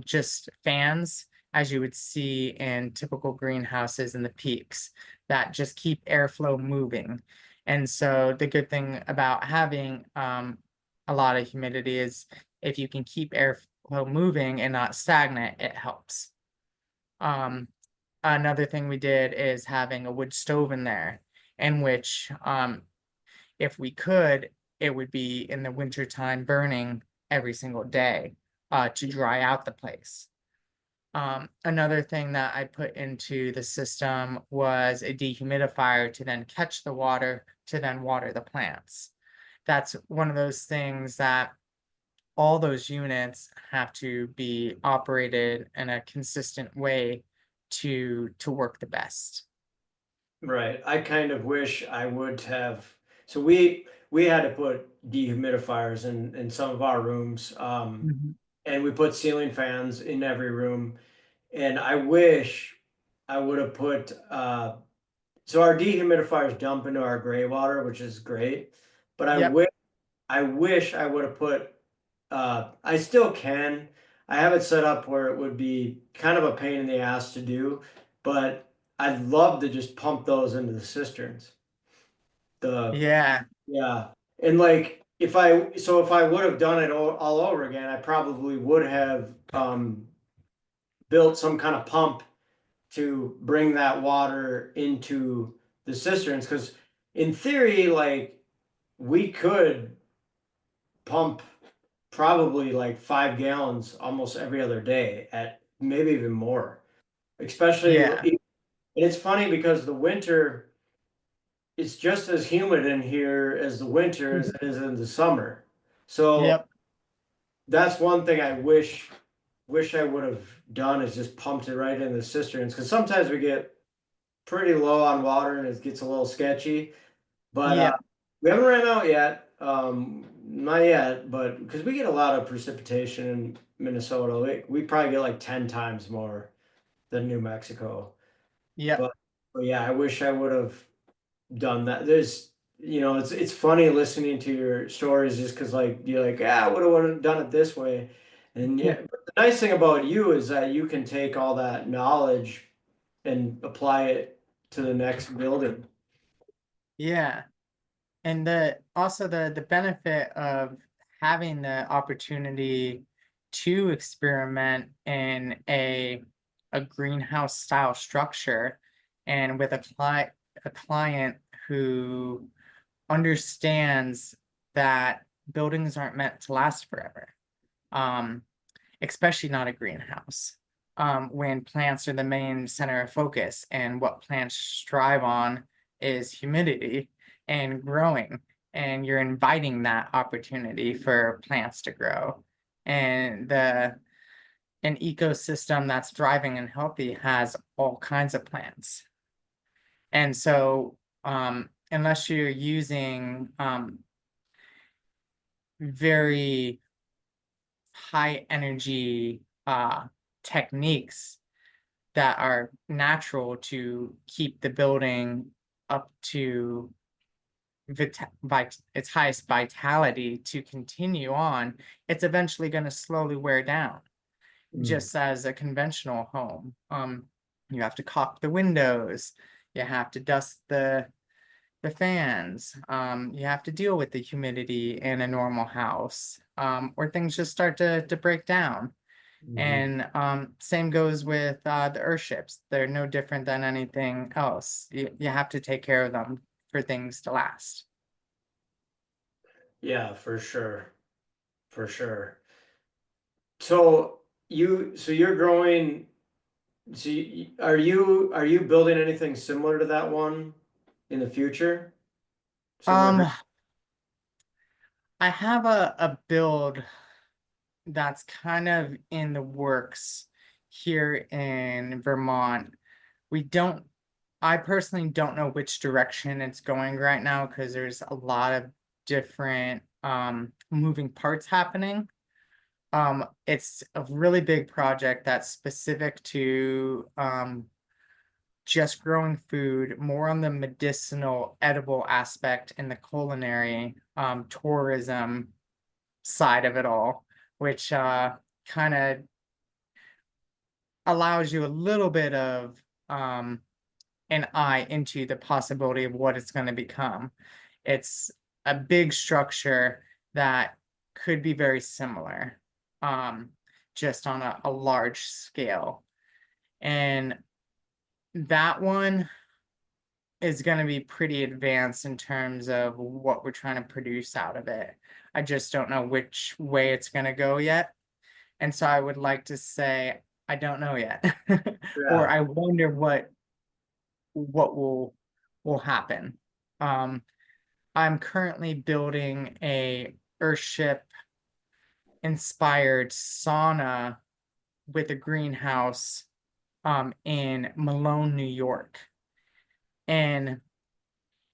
just fans, as you would see in typical greenhouses in the peaks, that just keep airflow moving. And so the good thing about having a lot of humidity is if you can keep airflow moving and not stagnant, it helps. Um, Another thing we did is having a wood stove in there, in which if we could, it would be in the wintertime burning every single day to dry out the place. Another thing that I put into the system was a dehumidifier to then catch the water to then water the plants. That's one of those things that all those units have to be operated in a consistent way to work the best. Right. I kind of wish I would have. So we had to put dehumidifiers in some of our rooms, Mhm. and we put ceiling fans in every room. And I wish I would have put. So our dehumidifiers dump into our gray water, which is great. But Yep. I wish I would have put. I still can. I have it set up where it would be kind of a pain in the ass to do, but I'd love to just pump those into the cisterns. The Yeah. Yeah, and like if I would have done it all over again, I probably would have built some kind of pump to bring that water into the cisterns because in theory, like we could pump probably like 5 gallons almost every other day at maybe even more. Especially, Yeah. and it's funny because the winter, it's just as humid in here as the winter as Mhm. it is in the summer. So Yep. that's one thing I wish I would have done is just pumped it right in the cisterns because sometimes we get pretty low on water and it gets a little sketchy. But Yep. we haven't ran out yet. Not yet, but because we get a lot of precipitation in Minnesota, we probably get like 10 times more than New Mexico. Yep. But, but yeah, I wish I would have done that. It's funny listening to your stories just because like you're like, yeah, I would have done it this way. And yeah, but the nice thing about you is that you can take all that knowledge and apply it to the next building. Yeah. And the benefit of having the opportunity to experiment in a greenhouse style structure and with a client who understands that buildings aren't meant to last forever. Um, Especially not a greenhouse. When plants are the main center of focus, and what plants strive on is humidity and growing, and you're inviting that opportunity for plants to grow. And an ecosystem that's thriving and healthy has all kinds of plants. And so, unless you're using very high energy techniques that are natural to keep the building up to its highest vitality to continue on, it's eventually going to slowly wear down, Mm. just as a conventional home. You have to caulk the windows, you have to dust the fans, you have to deal with the humidity in a normal house, or things just start to break down. Mhm. And same goes with the Earthships. They're no different than anything else. You have to take care of them for things to last. Yeah, for sure. For sure. So you're growing. Are you building anything similar to that one in the future? Similar Um, to. I have a build that's kind of in the works here in Vermont. We don't, I personally don't know which direction it's going right now because there's a lot of different moving parts happening. It's a really big project that's specific to just growing food, more on the medicinal, edible aspect in the culinary tourism side of it all, which kind of allows you a little bit of an eye into the possibility of what it's going to become. It's a big structure that could be very similar, um, just on a large scale. And that one, is going to be pretty advanced in terms of what we're trying to produce out of it. I just don't know which way it's going to go yet. And so I would like to say I don't know yet. Or Yeah. I wonder what will happen. Um, I'm currently building a Earthship inspired sauna with a greenhouse in Malone, New York. And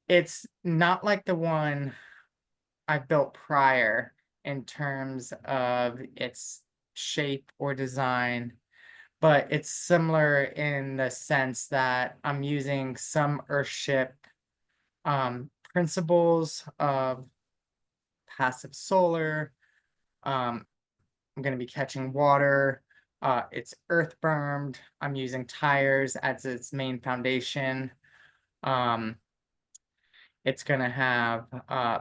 it's not like the one I built prior in terms of its shape or design, but it's similar in the sense that I'm using some Earthship principles of passive solar. I'm going to be catching water. It's earth bermed. I'm using tires as its main foundation. Um, it's going to have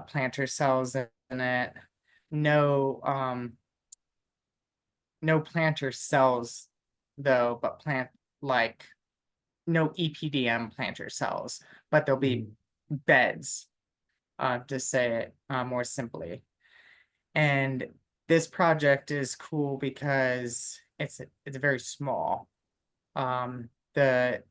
planter cells in it. No, no planter cells though, but like no EPDM planter cells, but there'll be Mhm. beds, to say it more simply. And this project is cool because it's very small. Um, the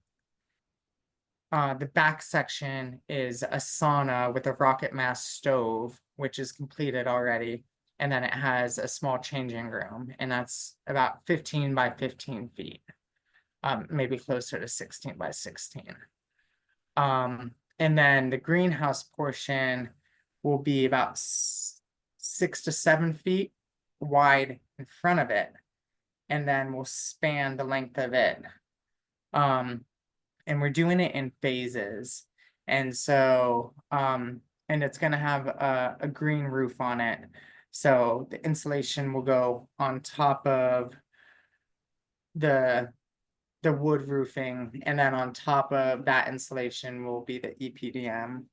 the back section is a sauna with a rocket mass stove, which is completed already. And then it has a small changing room, and that's about 15 by 15 feet, maybe closer to 16 by 16. And then the greenhouse portion will be about 6 to 7 feet wide in front of it, and then we'll span the length of it. And we're doing it in phases. And so, and it's gonna have a green roof on it. So the insulation will go on top of the the wood roofing, and then on top of that insulation will be the EPDM,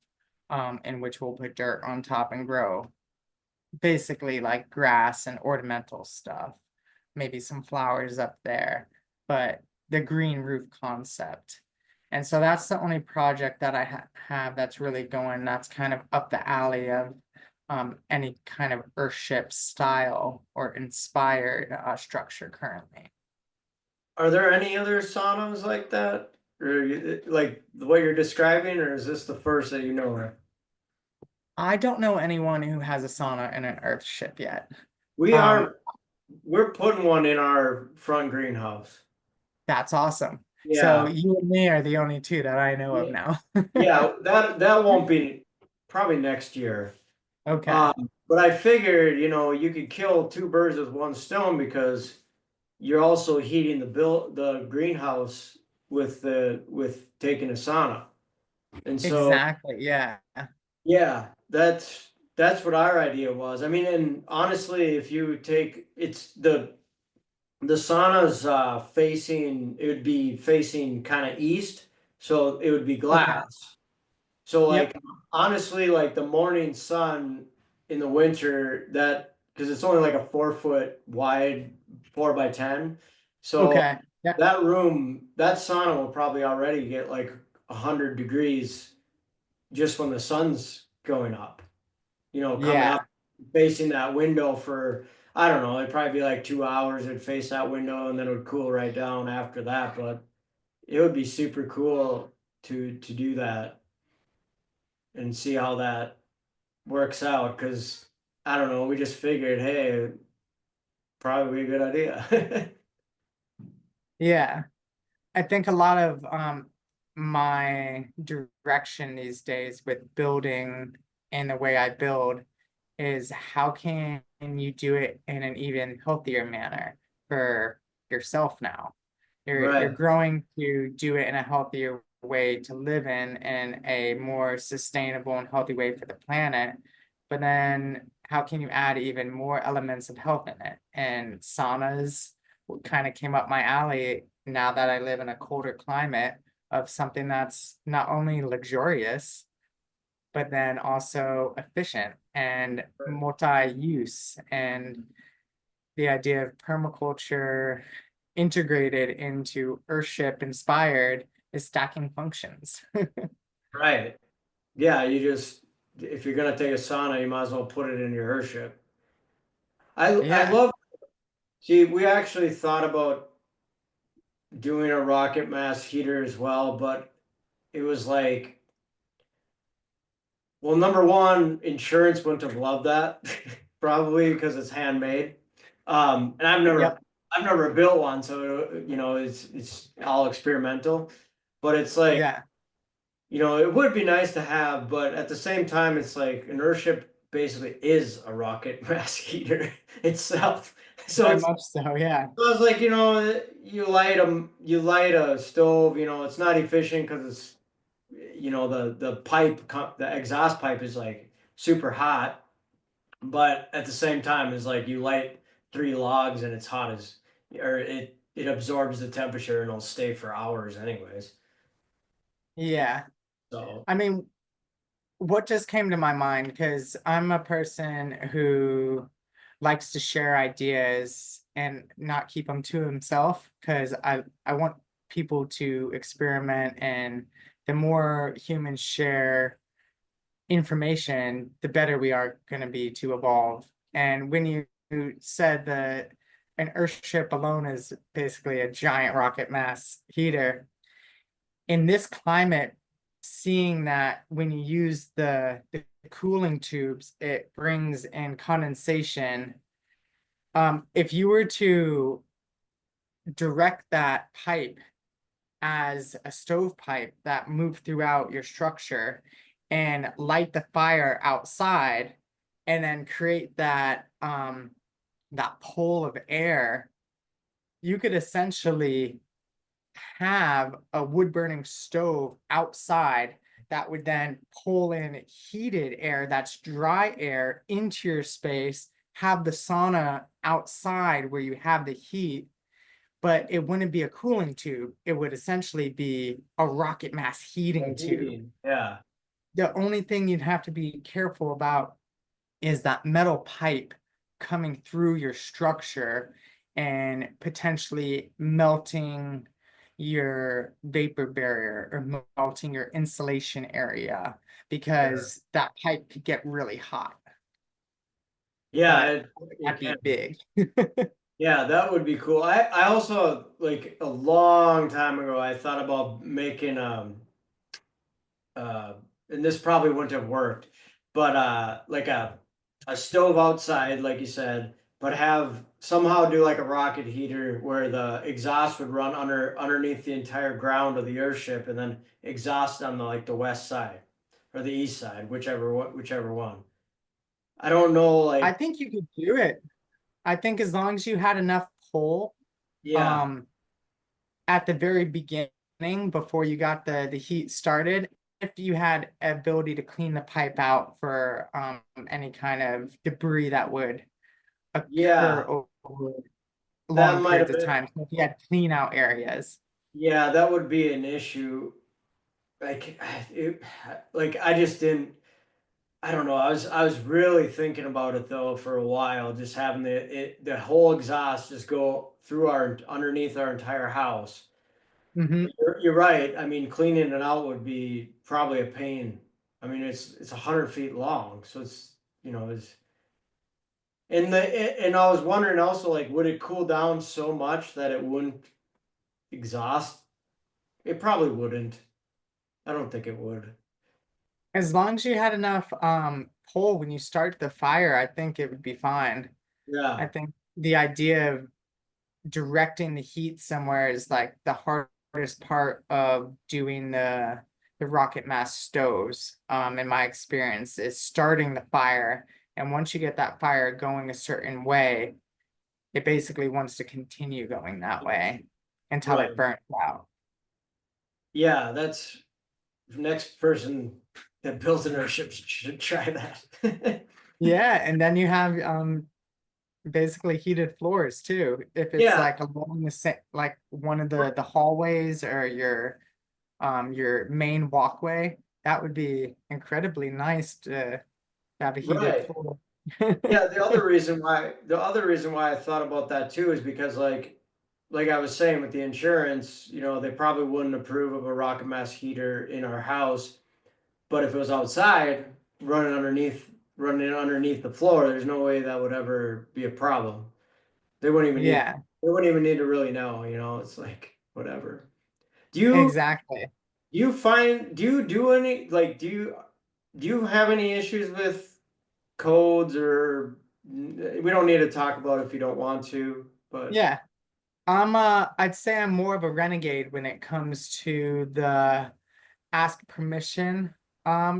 in which we'll put dirt on top and grow basically like grass and ornamental stuff, maybe some flowers up there, but the green roof concept. And so that's the only project that I have that's really going, that's kind of up the alley of any kind of Earthship style or inspired structure currently. Are there any other saunas like that? Or like the way you're describing, or is this the first that you know of? I don't know anyone who has a sauna in an Earthship yet. We Um, are we're putting one in our front greenhouse. that's awesome. So Yeah. you and me are the only two that I know of Yeah. now. Yeah, that won't be probably next year. Okay. But I figured, you could kill two birds with one stone because you're also heating the greenhouse with taking a sauna. And so Exactly. Yeah. yeah, that's what our idea was. I mean, and honestly, if you take it's the sauna's facing it would be facing kind of east, so it would be Okay. glass. So Yep. like honestly, like the morning sun in the winter, that because it's only like a 4 foot wide 4 by 10. So Okay. Yeah. that sauna will probably already get like 100 degrees just when the sun's going up, coming Yeah. up, facing that window for, I don't know, it'd probably be like 2 hours. It'd face that window and then it would cool right down after that. But it would be super cool to do that and see how that works out. Cause I don't know, we just figured, hey, probably a good idea. Yeah. I think a lot of my direction these days with building and the way I build is how can you do it in an even healthier manner for yourself now? You're Right. growing to do it in a healthier way to live in a more sustainable and healthy way for the planet. But then how can you add even more elements of health in it? And saunas kind of came up my alley now that I live in a colder climate, of something that's not only luxurious, but then also efficient and multi-use. And the idea of permaculture integrated into Earthship inspired is stacking functions. Right. Yeah, you just if you're gonna take a sauna, you might as well put it in your Earthship. I Yeah, love see, we actually thought about doing a rocket mass heater as well, but it was like, well, number one, insurance wouldn't have loved that, probably because it's handmade. And yep, I've never built one, so it's all experimental. But it's like, yeah. it would be nice to have, but at the same time, it's like an Earthship basically is a rocket mass heater itself. So Very it's much so, yeah. so it's like, you light a stove, it's not efficient because it's, the exhaust pipe is like super hot, but at the same time, it's like you light three logs and it's hot as, or it absorbs the temperature and it'll stay for hours anyways. Yeah. So, I mean, what just came to my mind, because I'm a person who likes to share ideas and not keep them to himself, because I want people to experiment, and the more humans share information, the better we are going to be to evolve. And when you said that an Earthship alone is basically a giant rocket mass heater, in this climate, seeing that when you use the cooling tubes, it brings in condensation. If you were to direct that pipe as a stovepipe that moved throughout your structure and light the fire outside, and then create that pole of air, you could essentially have a wood burning stove outside that would then pull in heated air, that's dry air, into your space, have the sauna outside where you have the heat, but it wouldn't be a cooling tube. It would essentially be a rocket mass heating tube. yeah. The only thing you'd have to be careful about is that metal pipe coming through your structure and potentially melting your vapor barrier or melting your insulation area, Sure. because that pipe could get really hot, Yeah, but it that'd be can. big. Yeah, that would be cool. I also, like, a long time ago, I thought about making uh and this probably wouldn't have worked, but like a stove outside, like you said, but have somehow do like a rocket heater where the exhaust would run underneath the entire ground of the Earthship and then exhaust on the west side or the east side, whichever one. I don't know, I like, think you could do it. I think as long as you had enough pull, yeah. um, at the very beginning before you got the heat started, if you had ability to clean the pipe out for any kind of debris that would occur Yeah, over that long might periods have of been. time. So if you had clean out areas. Yeah, that would be an issue. Like, like I just didn't. I don't know. I was really thinking about it though for a while, just having the whole exhaust just go through our underneath our entire house. Hmm. You're right. I mean, cleaning it out would be probably a pain. I mean, it's 100 feet long, so it's and I was wondering also, like, would it cool down so much that it wouldn't exhaust? It probably wouldn't. I don't think it would. As long as you had enough pull when you start the fire, I think it would be fine. I Yeah. think the idea of directing the heat somewhere is like the hardest part of doing the rocket mass stoves, in my experience, is starting the fire. And once you get that fire going a certain way, it basically wants to continue going that way until it Right. burns out. Yeah, that's next person that builds an airship should try that. Yeah, and then you have basically heated floors too. If it's Yeah, like along the like one of the hallways or your main walkway, that would be incredibly nice to have a heated right. floor. Yeah, the other reason why I thought about that too is because, like I was saying with the insurance, they probably wouldn't approve of a rocket mass heater in our house. But if it was outside, running underneath the floor, there's no way that would ever be a problem. They wouldn't even need Yeah, they wouldn't even need to really know, you know, it's like whatever. Do you exactly. do you do any like do you have any issues with codes or we don't need to talk about it if you don't want to, but Yeah. I'd say I'm more of a renegade when it comes to the ask permission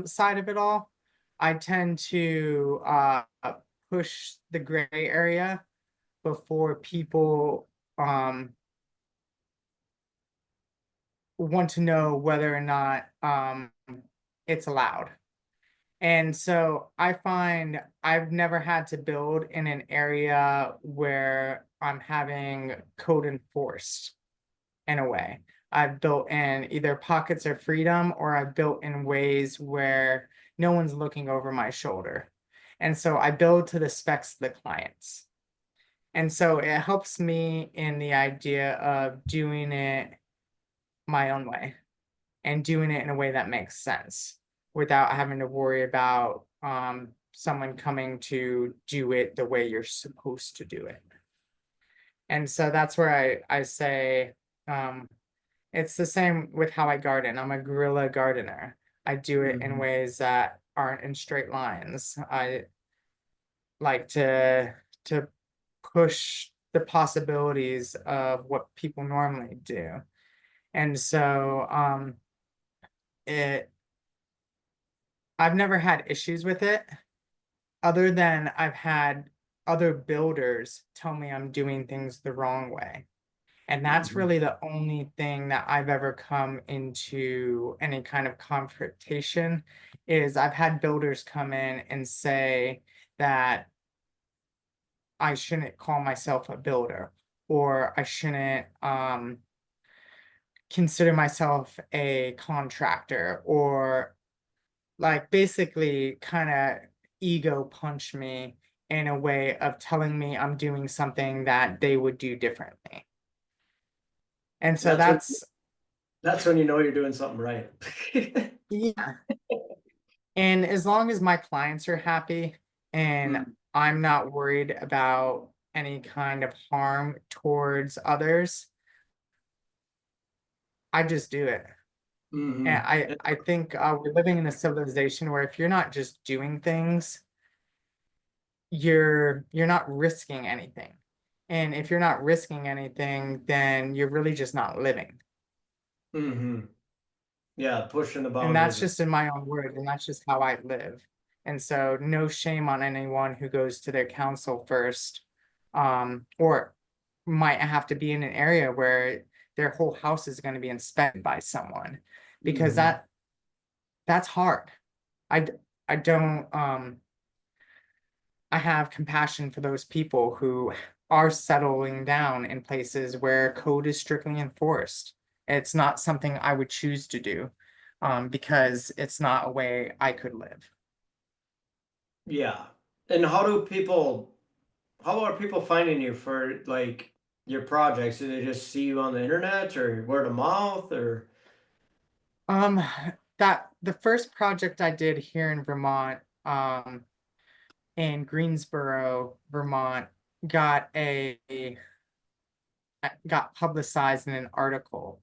side of it all. I tend to push the gray area before people want to know whether or not it's allowed. And so I find I've never had to build in an area where I'm having code enforced in a way. I've built in either pockets of freedom or I've built in ways where no one's looking over my shoulder. And so I build to the specs of the clients. And so it helps me in the idea of doing it my own way and doing it in a way that makes sense without having to worry about someone coming to do it the way you're supposed to do it. And so that's where I say um, it's the same with how I garden. I'm a guerrilla gardener. I do it in Mhm. ways that aren't in straight lines. I like to push the possibilities of what people normally do. And so it I've never had issues with it other than I've had other builders tell me I'm doing things the wrong way. And that's Mhm. really the only thing that I've ever come into any kind of confrontation is I've had builders come in and say that I shouldn't call myself a builder or I shouldn't consider myself a contractor or like basically kind of ego punch me in a way of telling me I'm doing something that they would do differently. And so That's when you know you're doing something right. yeah. And as long as my clients are happy and Mm, I'm not worried about any kind of harm towards others, I just do it. And mhm. I think we're living in a civilization where if you're not just doing things, you're not risking anything. And if you're not risking anything, then you're really just not living. Mhm. Yeah, pushing the And that's boundaries. just in my own words, and that's just how I live. And so no shame on anyone who goes to their council first, or might have to be in an area where their whole house is going to be inspected by someone, because Mhm. that's hard. I I don't I have compassion for those people who are settling down in places where code is strictly enforced. It's not something I would choose to do, because it's not a way I could live. Yeah. And how are people finding you for like your projects? Do they just see you on the internet or word of mouth or Um, that the first project I did here in Vermont, in Greensboro, Vermont, got got publicized in an article.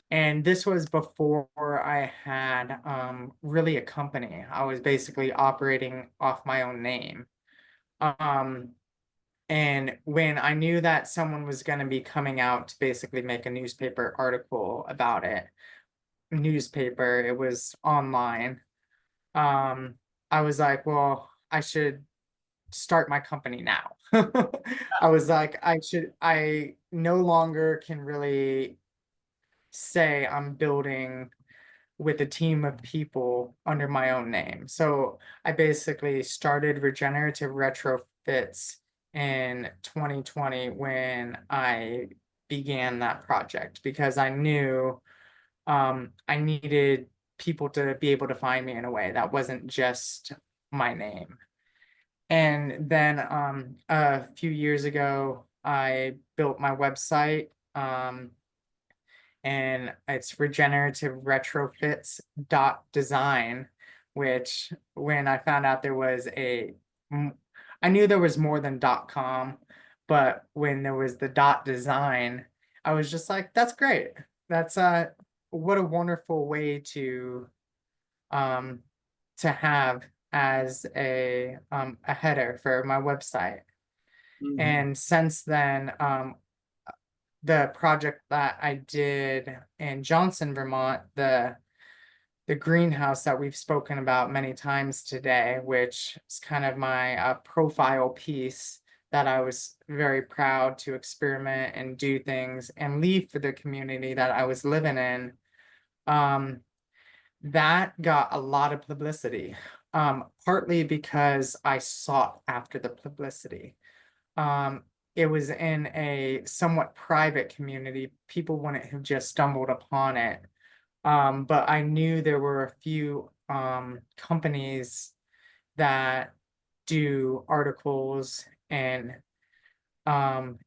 And this was before I had really a company. I was basically operating off my own name. Um, and when I knew that someone was going to be coming out to basically make a newspaper article about it, newspaper, it was online. Um, I was like, well, I should start my company now. I was like, I no longer can really say I'm building with a team of people under my own name. So I basically started regenerative retrofits in 2020 when I began that project because I knew I needed people to be able to find me in a way that wasn't just my name. And then a few years ago, I built my website. And it's regenerative retrofits dot design. which when I found out there was mm, I knew there was more than .com, but when there was the dot design, I was just like, that's great. That's what a wonderful way um to have as a header for my website. Mhm. And since then, the project that I did in Johnson, Vermont, the greenhouse that we've spoken about many times today, which is kind of my profile piece that I was very proud to experiment and do things and leave for the community that I was living in. Um, that got a lot of publicity, partly because I sought after the publicity. Um, it was in a somewhat private community. People wouldn't have just stumbled upon it. But I knew there were a few companies that do articles and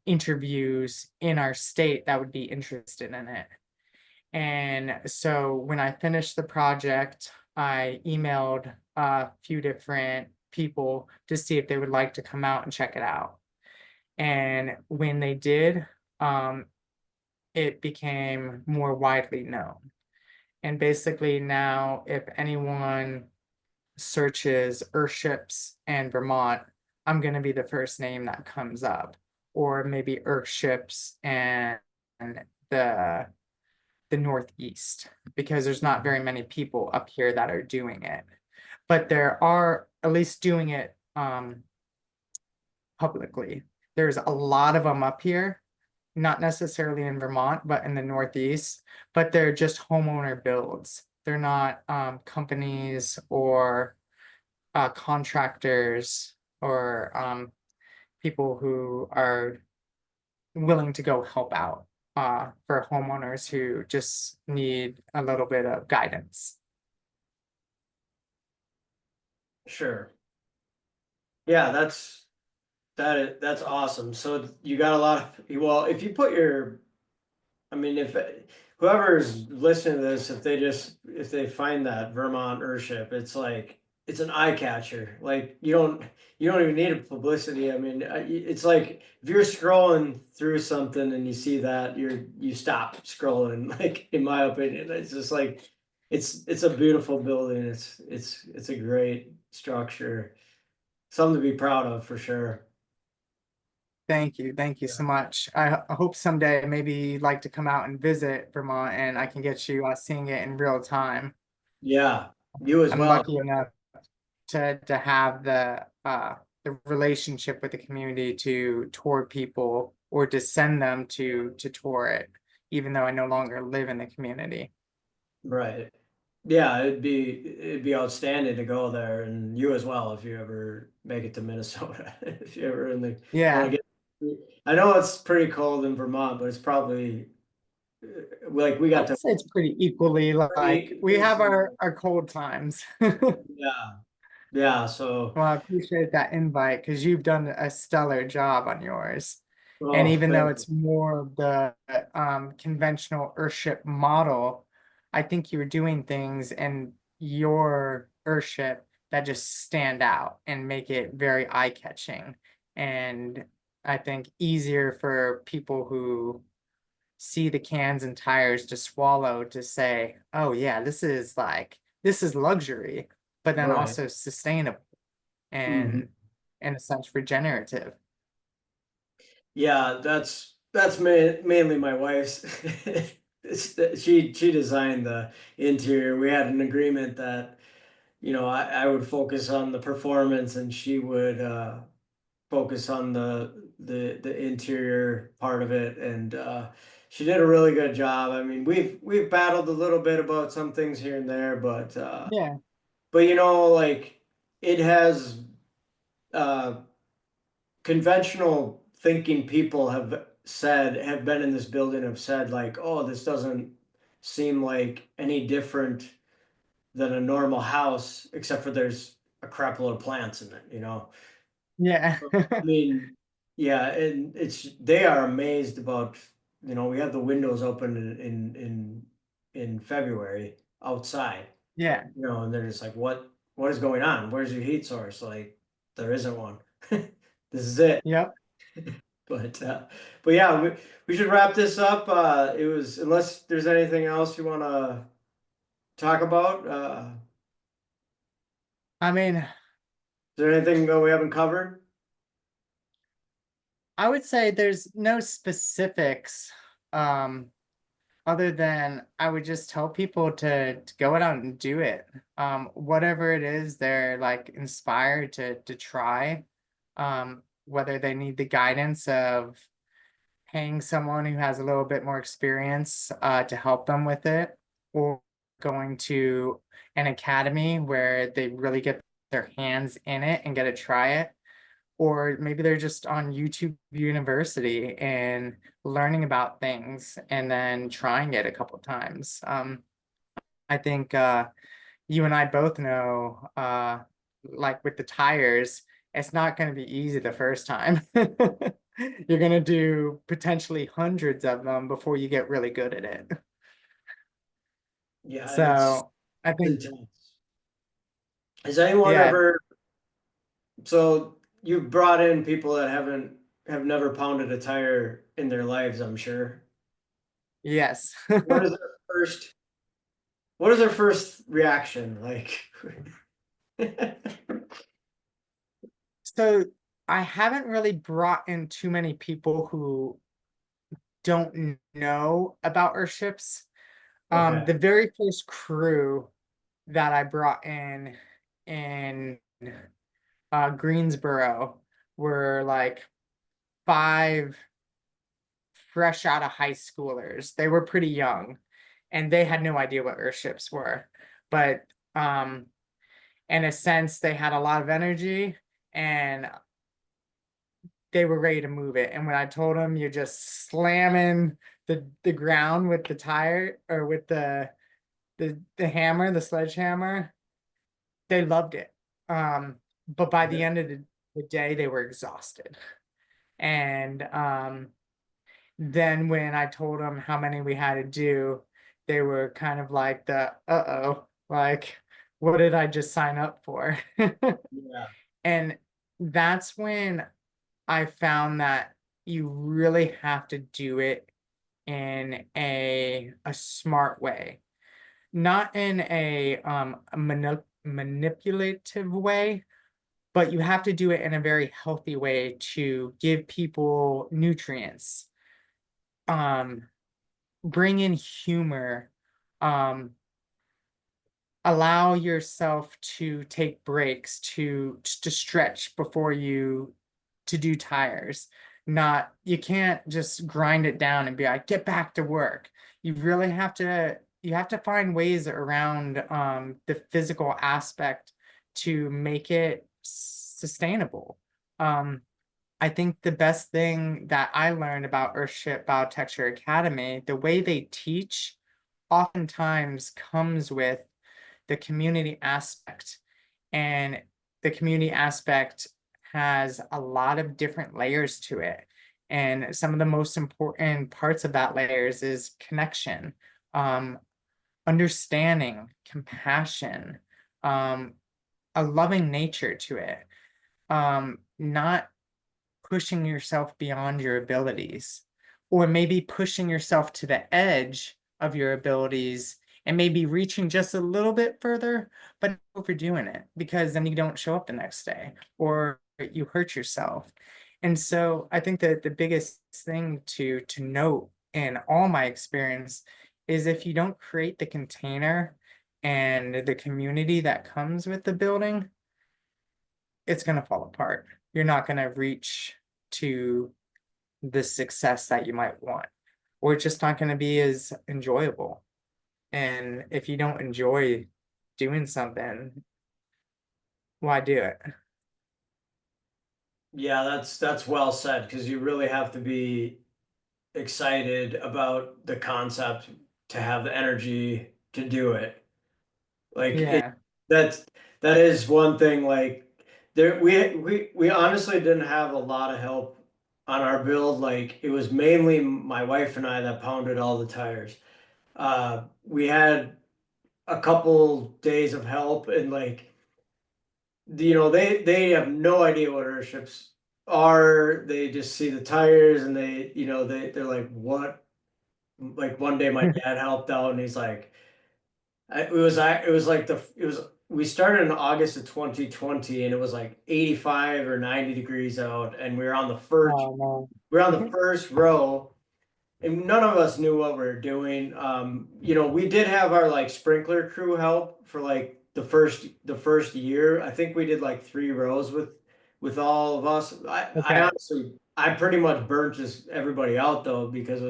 interviews in our state that would be interested in it. And so when I finished the project, I emailed a few different people to see if they would like to come out and check it out. And when they did, um, it became more widely known. And basically now, if anyone searches Earthships and Vermont, I'm going to be the first name that comes up, or maybe Earthships and the the Northeast, because there's not Mhm. very many people up here that are doing it. But there are at least doing it publicly. There's a lot of them up here, not necessarily in Vermont, but in the Northeast, but they're just homeowner builds. They're not companies or contractors or people who are willing to go help out for homeowners who just need a little bit of guidance. Sure. Yeah, that's awesome. So you got a lot of, well, if you put your, I mean, if whoever's listening to this, if they find that Vermont Earthship, it's like it's an eye catcher. Like you don't even need a publicity. I mean, it's like if you're scrolling through something and you see that, you stop scrolling. Like in my opinion, it's just like it's a beautiful building. It's a great structure. Something to be proud of for sure. Thank you so Yeah. much. I hope someday maybe you'd like to come out and visit Vermont and I can get you seeing it in real time. Yeah, you as I'm well. lucky enough to have the relationship with the community to tour people or to send them to tour it, even though I no longer live in the community. Right. Yeah, it'd be outstanding to go there, and you as well if you ever make it to Minnesota. If you ever in the want Yeah, to get, I know it's pretty cold in Vermont, but it's probably like we got I'd to say it's pretty equally like we there's have some, our cold times. yeah, yeah. So, Well, I appreciate that invite because you've done a stellar job on yours. And oh, even though thank it's more of the conventional Earthship model, I think you're doing things in your Earthship that just stand out and make it very eye-catching. And I think easier for people who see the cans and tires to swallow to say, oh yeah, this is luxury, but then right. also sustainable Hmm. and in a sense regenerative. Yeah, that's mainly my wife's. She designed the interior. We had an agreement that I would focus on the performance and she would focus on the interior part of it. And she did a really good job. I mean, we've battled a little bit about some things here and there, Yeah, but like it has uh, conventional thinking people have been in this building have said like, oh, this doesn't seem like any different than a normal house, except for there's a crap load of plants in it. yeah, I mean, yeah, and they are amazed about, we have the windows open in February outside, yeah. and they're just like, what? what is going on? Where's your heat source? Like, there isn't one. This is it. Yep. But but yeah, we should wrap this up. It was, unless there's anything else you want to talk about. I mean, Is there anything that we haven't covered? I would say there's no specifics, um, other than I would just tell people to go out and do it. Whatever it is they're like inspired to try, whether they need the guidance of paying someone who has a little bit more experience to help them with it, or going to an academy where they really get their hands in it and get to try it, or maybe they're just on YouTube University and learning about things and then trying it a couple times. I think you and I both know, like with the tires, it's not going to be easy the first time. You're going to do potentially hundreds of them before you get really good at it. Yeah, So I think, it's intense. Has anyone yeah, ever, so you've brought in people that have never pounded a tire in their lives, I'm sure. yes. What is their first, what is their first reaction? Like, So I haven't really brought in too many people who don't know about Earthships. okay, The very first crew that I brought in Greensboro were like five fresh out of high schoolers. They were pretty young and they had no idea what Earthships were. But in a sense, they had a lot of energy and they were ready to move it. And when I told them you're just slamming the ground with the tire or with the hammer, the sledgehammer, they loved it. But by the okay, end of the day, they were exhausted. And then when I told them how many we had to do, they were kind of like the uh-oh, like what did I just sign up for? yeah, And that's when I found that you really have to do it in a smart way, not in a manipulative way, but you have to do it in a very healthy way to give people nutrients, um, bring in humor, um, allow yourself to take breaks to stretch before you to do tires. Not, you can't just grind it down and be like get back to work. You really have to find ways around the physical aspect to make it sustainable. um I think the best thing that I learned about Earthship Biotexture Academy, the way they teach oftentimes comes with the community aspect. And the community aspect has a lot of different layers to it. And some of the most important parts of that layers is connection, um, understanding, compassion, um, a loving nature to it, not pushing yourself beyond your abilities, or maybe pushing yourself to the edge of your abilities and maybe reaching just a little bit further, but not overdoing it because then you don't show up the next day or you hurt yourself. And so I think that the biggest thing to note in all my experience is if you don't create the container and the community that comes with the building, it's going to fall apart. You're not going to reach to the success that you might want, or it's just not going to be as enjoyable. And if you don't enjoy doing something, why do it? yeah. That's well said, because you really have to be excited about the concept to have the energy to do it. Like it, Yeah. that's that is one thing. Like there, we honestly didn't have a lot of help on our build. Like it was mainly my wife and I that pounded all the tires. We had a couple days of help, and like they have no idea what Earthships are. They just see the tires and they're like, what? Like one day my dad helped out and he's like, it was like we started in August of 2020 and it was like 85 or 90 degrees out and Oh no. we were on the first row and none of us knew what we were doing. We did have our like sprinkler crew help for like the first year. I think we did like 3 rows with all of us. I Okay. honestly I pretty much burnt just everybody out though because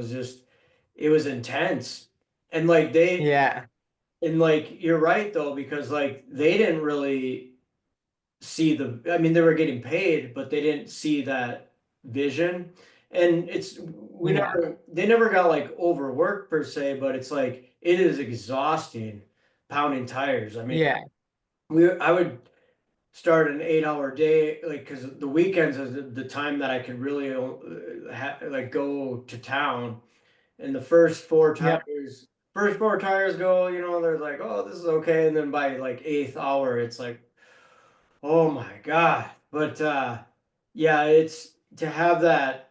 it was intense. And like they Yeah. and like you're right though, because like they didn't really see I mean, they were getting paid, but they didn't see that vision. And Yeah. they never got like overworked per se, but it's like it is exhausting pounding tires. I mean, Yeah. I would start an 8-hour day, like, because the weekends is the time that I could really like go to town. And the Yep. first four tires go, they're like, oh, this is okay. And then by like eighth hour, it's like, oh my God. But yeah, it's to have that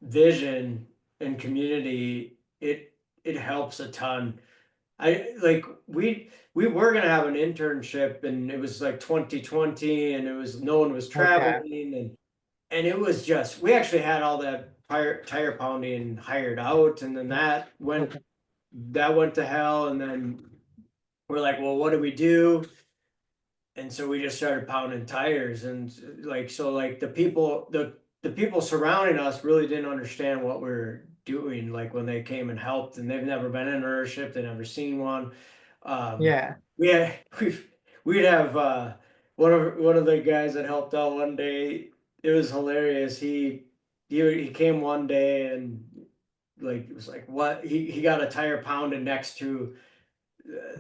vision and community, it helps a ton. I like we were gonna have an internship and it was like 2020 and it was no one was Okay. traveling and it was just we actually had all that tire pounding hired out and then Okay. that went to hell and then we're like, well, what do we do? And so we just started pounding tires and like so like the people surrounding us really didn't understand what we're doing like when they came and helped and they've never been in an Earthship, they've never seen one. Yeah. We had we'd have one of the guys that helped out one day. It was hilarious. He came one day and like it was like what he got a tire pounded next to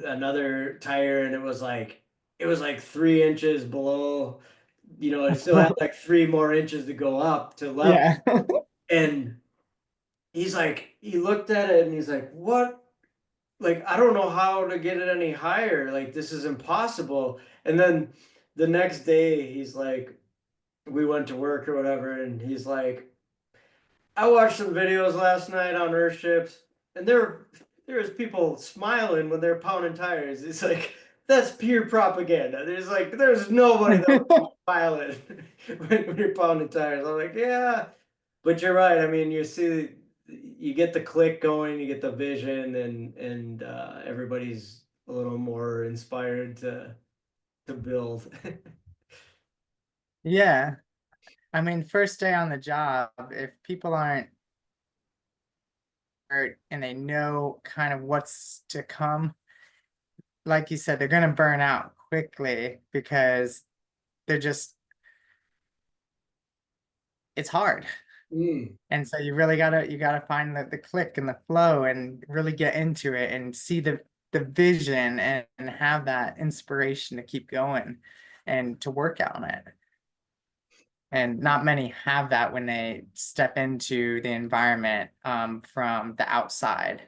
another tire and it was like 3 inches below, it still had like 3 more inches to go up to level. Yeah. And he looked at it and he's like, what? Like, I don't know how to get it any higher. Like, this is impossible. And then the next day, he's like, we went to work or whatever, and he's like, I watched some videos last night on Earthships, and there was people smiling when they're pounding tires. It's like that's pure propaganda. There's nobody that would be smiling when you're pounding tires. I'm like, yeah, but you're right. I mean, you get the click going, you get the vision, and everybody's a little more inspired to build. Yeah. I mean, first day on the job, if people aren't hurt and they know kind of what's to come, like you said, they're going to burn out quickly because they're just, it's hard. Mm, And so you gotta find the click and the flow and really get into it and see the vision and have that inspiration to keep going and to work on it. And not many have that when they step into the environment from the outside.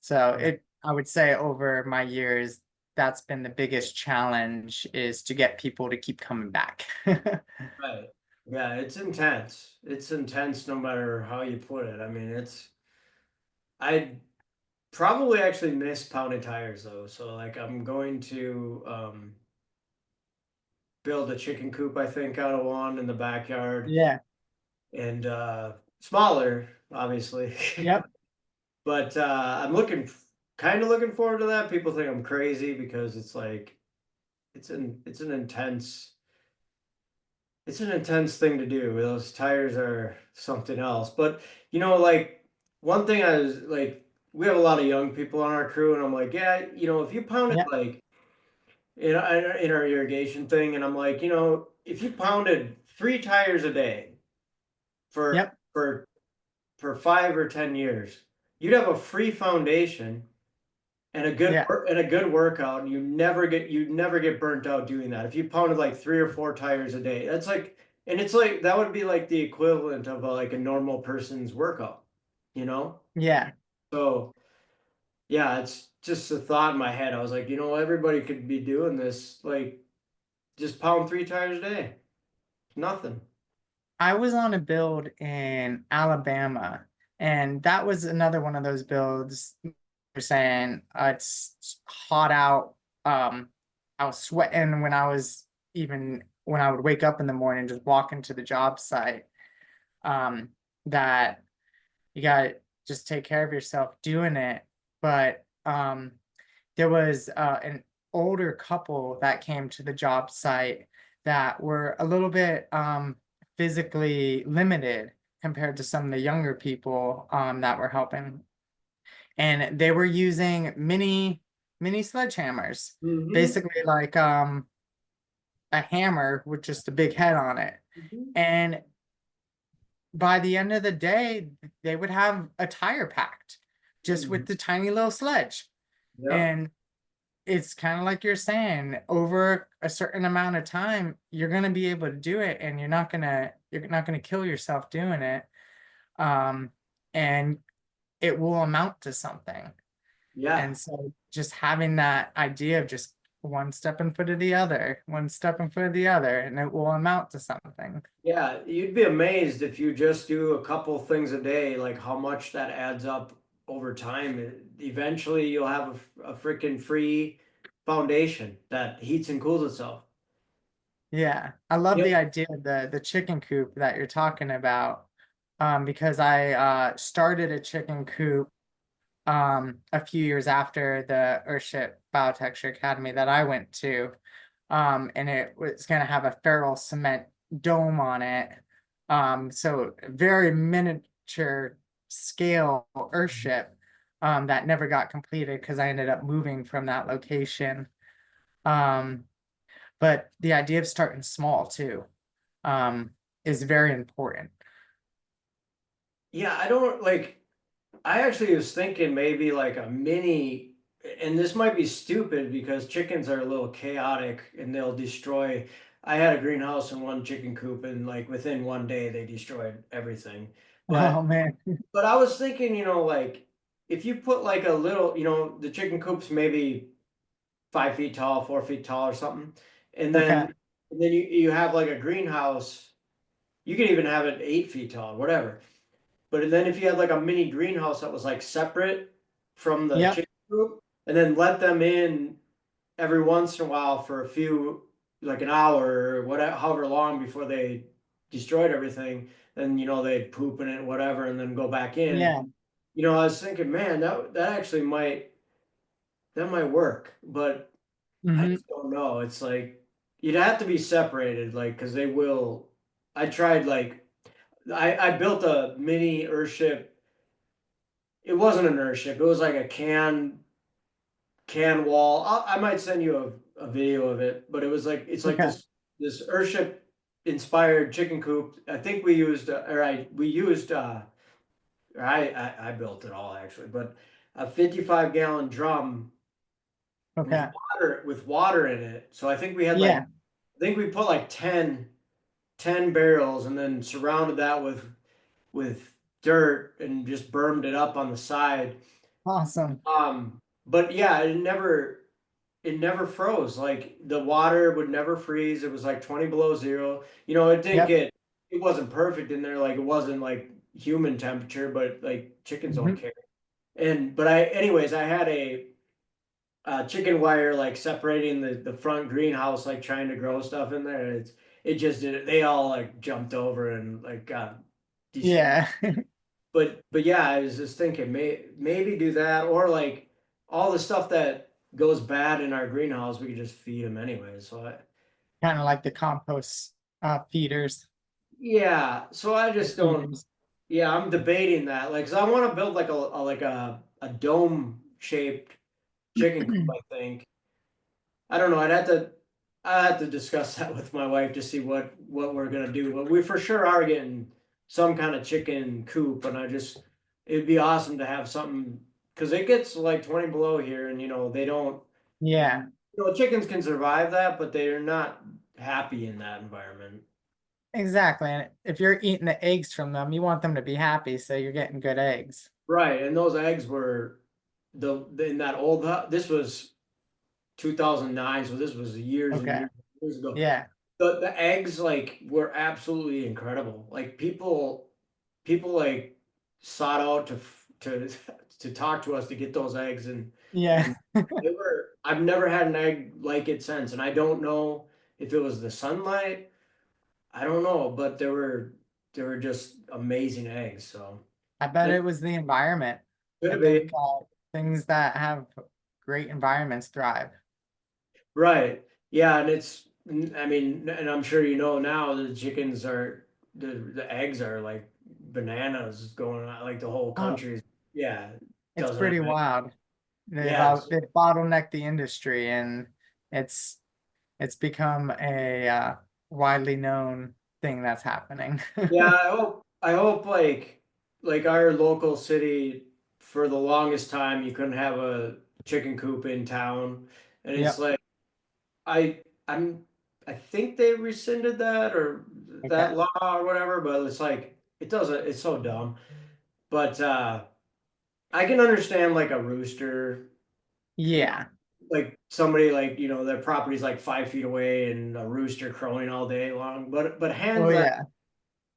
So I would say over my years, that's been the biggest challenge is to get people to keep coming back. right. Yeah, it's intense. It's intense no matter how you put it. I mean, I probably actually miss pounding tires though. So like I'm going to build a chicken coop, I think, out of one in the backyard Yeah. and smaller, obviously. Yep. But kind of looking forward to that. People think I'm crazy because it's like it's an intense thing to do. Those tires are something else. But like one thing I was like, we have a lot of young people on our crew, and I'm like, yeah, if you pounded Yep. like in our irrigation thing, and I'm like, if you pounded 3 tires a day for Yep. for for 5 or 10 years, you'd have a free foundation and Yeah. a good workout, and you'd never get burnt out doing that. If you pounded like 3 or 4 tires a day, that's like, and it's like that would be like the equivalent of like a normal person's workout, you know? Yeah. So yeah, it's just a thought in my head. I was like, everybody could be doing this. Like, just pound three tires a day. Nothing. I was on a build in Alabama, and that was another one of those builds. You're saying it's hot out. I was sweating when I was even when I would wake up in the morning, just walking to the job site. Um, that you got to just take care of yourself doing it. But there was an older couple that came to the job site that were a little bit physically limited compared to some of the younger people that were helping, and they were using mini sledgehammers, Hmm. basically like a hammer with just a big head on it. Hmm. And by the end of the day, they would have a tire packed just with Hmm. the tiny little sledge. Yep. And it's kind of like you're saying, over a certain amount of time, you're gonna be able to do it, and you're not gonna kill yourself doing it. Um, and it will amount to something. Yeah. And so just having that idea of just one step in foot of the other, one step in foot of the other, and it will amount to something. Yeah. You'd be amazed if you just do a couple things a day, like how much that adds up over time. Eventually, you'll have a freaking free foundation that heats and cools itself. Yeah, I love Yep. the idea of the chicken coop that you're talking about. Because I started a chicken coop a few years after the Earthship Biotecture Academy that I went to. And it was going to have a feral cement dome on it. So very miniature scale Earthship that never got completed because I ended up moving from that location. Um, but the idea of starting small too um, is very important. Yeah, I don't like. I actually was thinking maybe like a mini, and this might be stupid because chickens are a little chaotic and they'll destroy. I had a greenhouse and one chicken coop, and like within one day they destroyed everything. Oh But man. but I was thinking, like if you put like a little, the chicken coop's maybe 5 feet tall, 4 feet tall or something, and Okay. then you have like a greenhouse. You could even have it 8 feet tall, whatever. But then if you had like a mini greenhouse that was like separate from the Yep. chicken coop, and then let them in every once in a while for a few, like an hour or whatever, however long before they destroyed everything, then they'd poop in it, whatever, and then go back in. Yeah. I was thinking, man, that actually might work, but I Hmm. just don't know. It's like you'd have to be separated, like because they will. I tried like I built a mini Earthship. It wasn't an Earthship. It was like a can wall. I might send you a video of it, but it's like Okay. this Earthship inspired chicken coop. I think we used or I built it all actually, but a 55-gallon drum Okay. with water in it. So I think we had like Yeah. I think we put like 10 barrels and then surrounded that with dirt and just bermed it up on the side. Awesome. But yeah, it never froze. Like the water would never freeze. It was like 20 below zero. Yep. It wasn't perfect in there. Like it wasn't like human temperature, but like chickens don't Hmm. care. Anyways, I had a chicken wire like separating the front greenhouse, like trying to grow stuff in there. It just did it. They all like jumped over and like got destroyed. Yeah. But yeah, I was just thinking maybe do that or like all the stuff that goes bad in our greenhouse, we could just feed them anyway. Kind of like the compost feeders Yeah, so I or just don't. feeders. Yeah, I'm debating that. Like, 'cause I want to build like a dome shaped chicken coop. I think. I don't know. I had to discuss that with my wife to see what we're gonna do. But we for sure are getting some kind of chicken coop, and it'd be awesome to have something because it gets like 20 below here, and they don't. Yeah, Chickens can survive that, but they are not happy in that environment. exactly. And if you're eating the eggs from them, you want them to be happy, so you're getting good eggs. Right, and those eggs were in that old this was 2009, so this was years and Okay. years. years ago. Yeah. The eggs like were absolutely incredible. Like people like sought out to to talk to us to get those eggs, Yeah. and they were I've never had an egg like it since, and I don't know if it was the sunlight. I don't know, but they were just amazing eggs. So I bet it it was the environment. I could think be things that have great environments thrive. right. Yeah, and I mean, and I'm sure you know now the chickens are the eggs are like bananas going on, like the whole Oh, country. Yeah, it's doesn't have pretty eggs. wild. Yes. They've bottlenecked the industry, and it's it's become a widely known thing that's happening. Yeah, I hope like our local city for the longest time you couldn't have a chicken coop in town. And it's Yep. like I I'm I think they rescinded that or Okay. that law or whatever, but it's like it doesn't it's so dumb. But I can understand like a rooster, Yeah. like somebody like, their property's like 5 feet away and a rooster crowing all day long. But Oh hens yeah.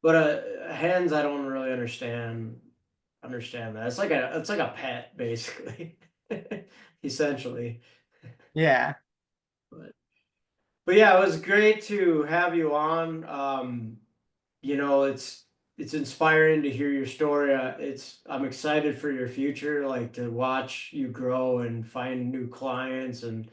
But hens, I don't really understand that. It's like a pet, basically, essentially. Yeah. But but yeah, it was great to have you on. It's inspiring to hear your story. I'm excited for your future, like to watch you grow and find new clients and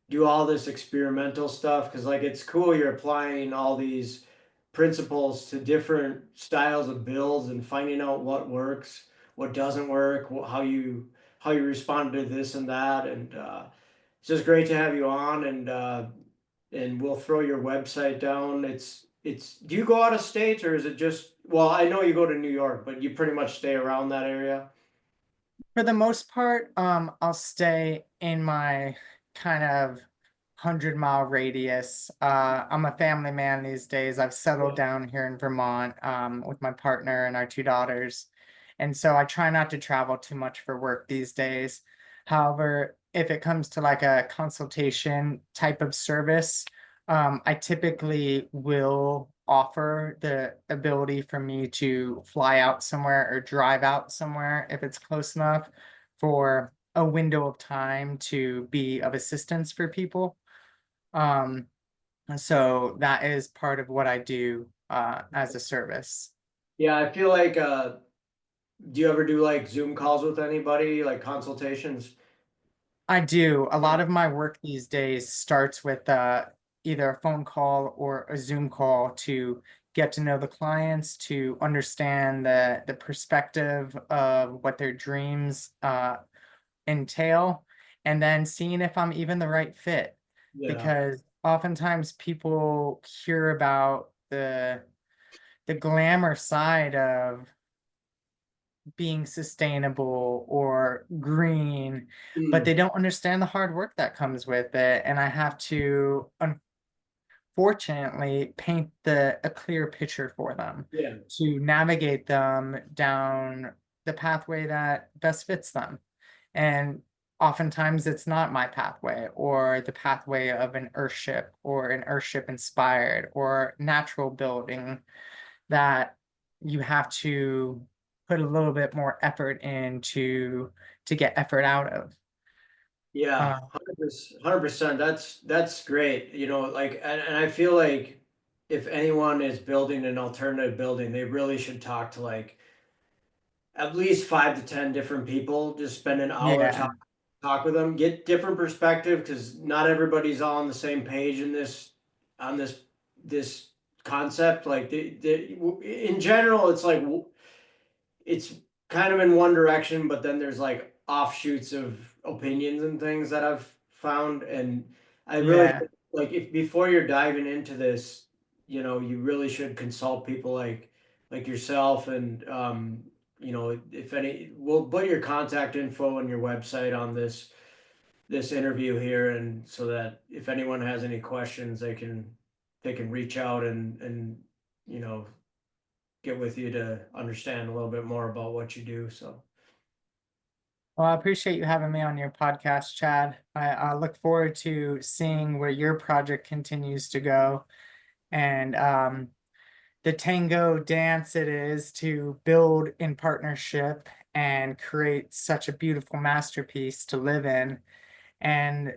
do all this experimental stuff because like it's cool you're applying all these principles to different styles of builds and finding out what works, what doesn't work, how you respond to this and that, and it's just great to have you on, and we'll throw your website down. It's do you go out of state or is it just, well, I know you go to New York, but you pretty much stay around that area? For the most part, I'll stay in my kind of 100-mile radius. I'm a family man these days. I've settled Yeah. down here in Vermont, with my partner and our two daughters. And so I try not to travel too much for work these days. However, if it comes to like a consultation type of service, I typically will offer the ability for me to fly out somewhere or drive out somewhere if it's close enough for a window of time to be of assistance for people. Um, so that is part of what I do as a service. Yeah, I feel like do you ever do like Zoom calls with anybody, like consultations? I do. A lot Yeah. of my work these days starts with either a phone call or a Zoom call to get to know the clients, to understand the perspective of what their dreams entail, and then seeing if I'm even the right fit. Yeah. Because oftentimes people hear about the glamour side of being sustainable or green, but they Mm. don't understand the hard work that comes with it. And I have to unfortunately paint a clear picture for them Yeah. to navigate them down the pathway that best fits them. And oftentimes it's not my pathway or the pathway of an Earthship or an Earthship inspired or natural building that you have to put a little bit more effort in to get effort out of. Yeah, Uh, 100%. That's great. Like, and I feel like if anyone is building an alternative building, they really should talk to like at least 5 to 10 different people. Just spend an hour yeah, talk with them, get different perspective because not everybody's all on the same page on this concept. Like in general, it's like it's kind of in one direction, but then there's like offshoots of opinions and things that I've found. And I really yeah. think, like if before you're diving into this, you really should consult people like yourself. And if any, we'll put your contact info and your website on this interview here, and so that if anyone has any questions, they can reach out and you know get with you to understand a little bit more about what you do. So Well, I appreciate you having me on your podcast, Chad. I look forward to seeing where your project continues to go and the tango dance it is to build in partnership and create such a beautiful masterpiece to live in. And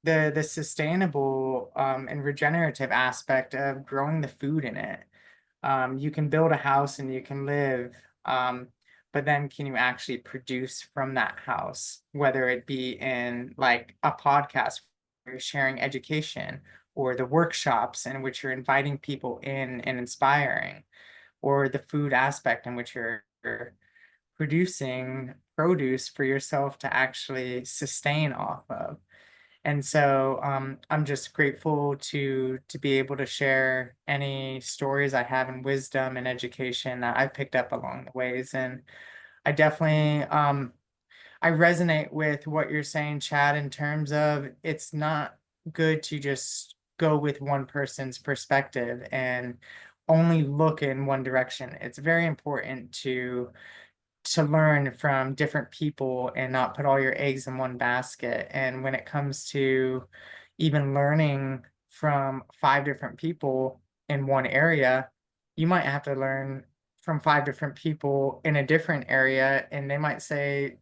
the sustainable and regenerative aspect of growing the food in it. You can build a house and you can live, but then can you actually produce from that house, whether it be in like a podcast where you're sharing education, or the workshops in which you're inviting people in and inspiring, or the food aspect in which you're producing produce for yourself to actually sustain off of. And so I'm just grateful to be able to share any stories I have in wisdom and education that I've picked up along the ways. And I definitely I resonate with what you're saying, Chad, in terms of it's not good to just go with one person's perspective and only look in one direction. It's very important to learn from different people and not put all your eggs in one basket. And when it comes to even learning from five different people in one area, you might have to learn from five different people in a different area, and they might say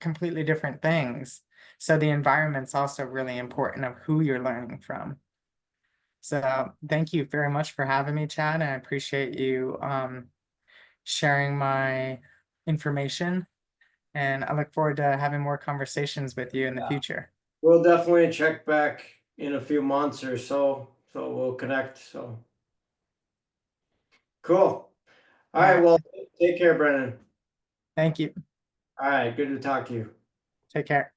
completely different things. So the environment's also really important of who you're learning from. So thank you very much for having me, Chad, and I appreciate you sharing my information. And I look forward to having more conversations with you in the Yeah. future. We'll definitely check back in a few months or so. So we'll connect. So cool. All All right. right. Well, take care, Brennan. Thank you. All right. Good to talk to you. Take care.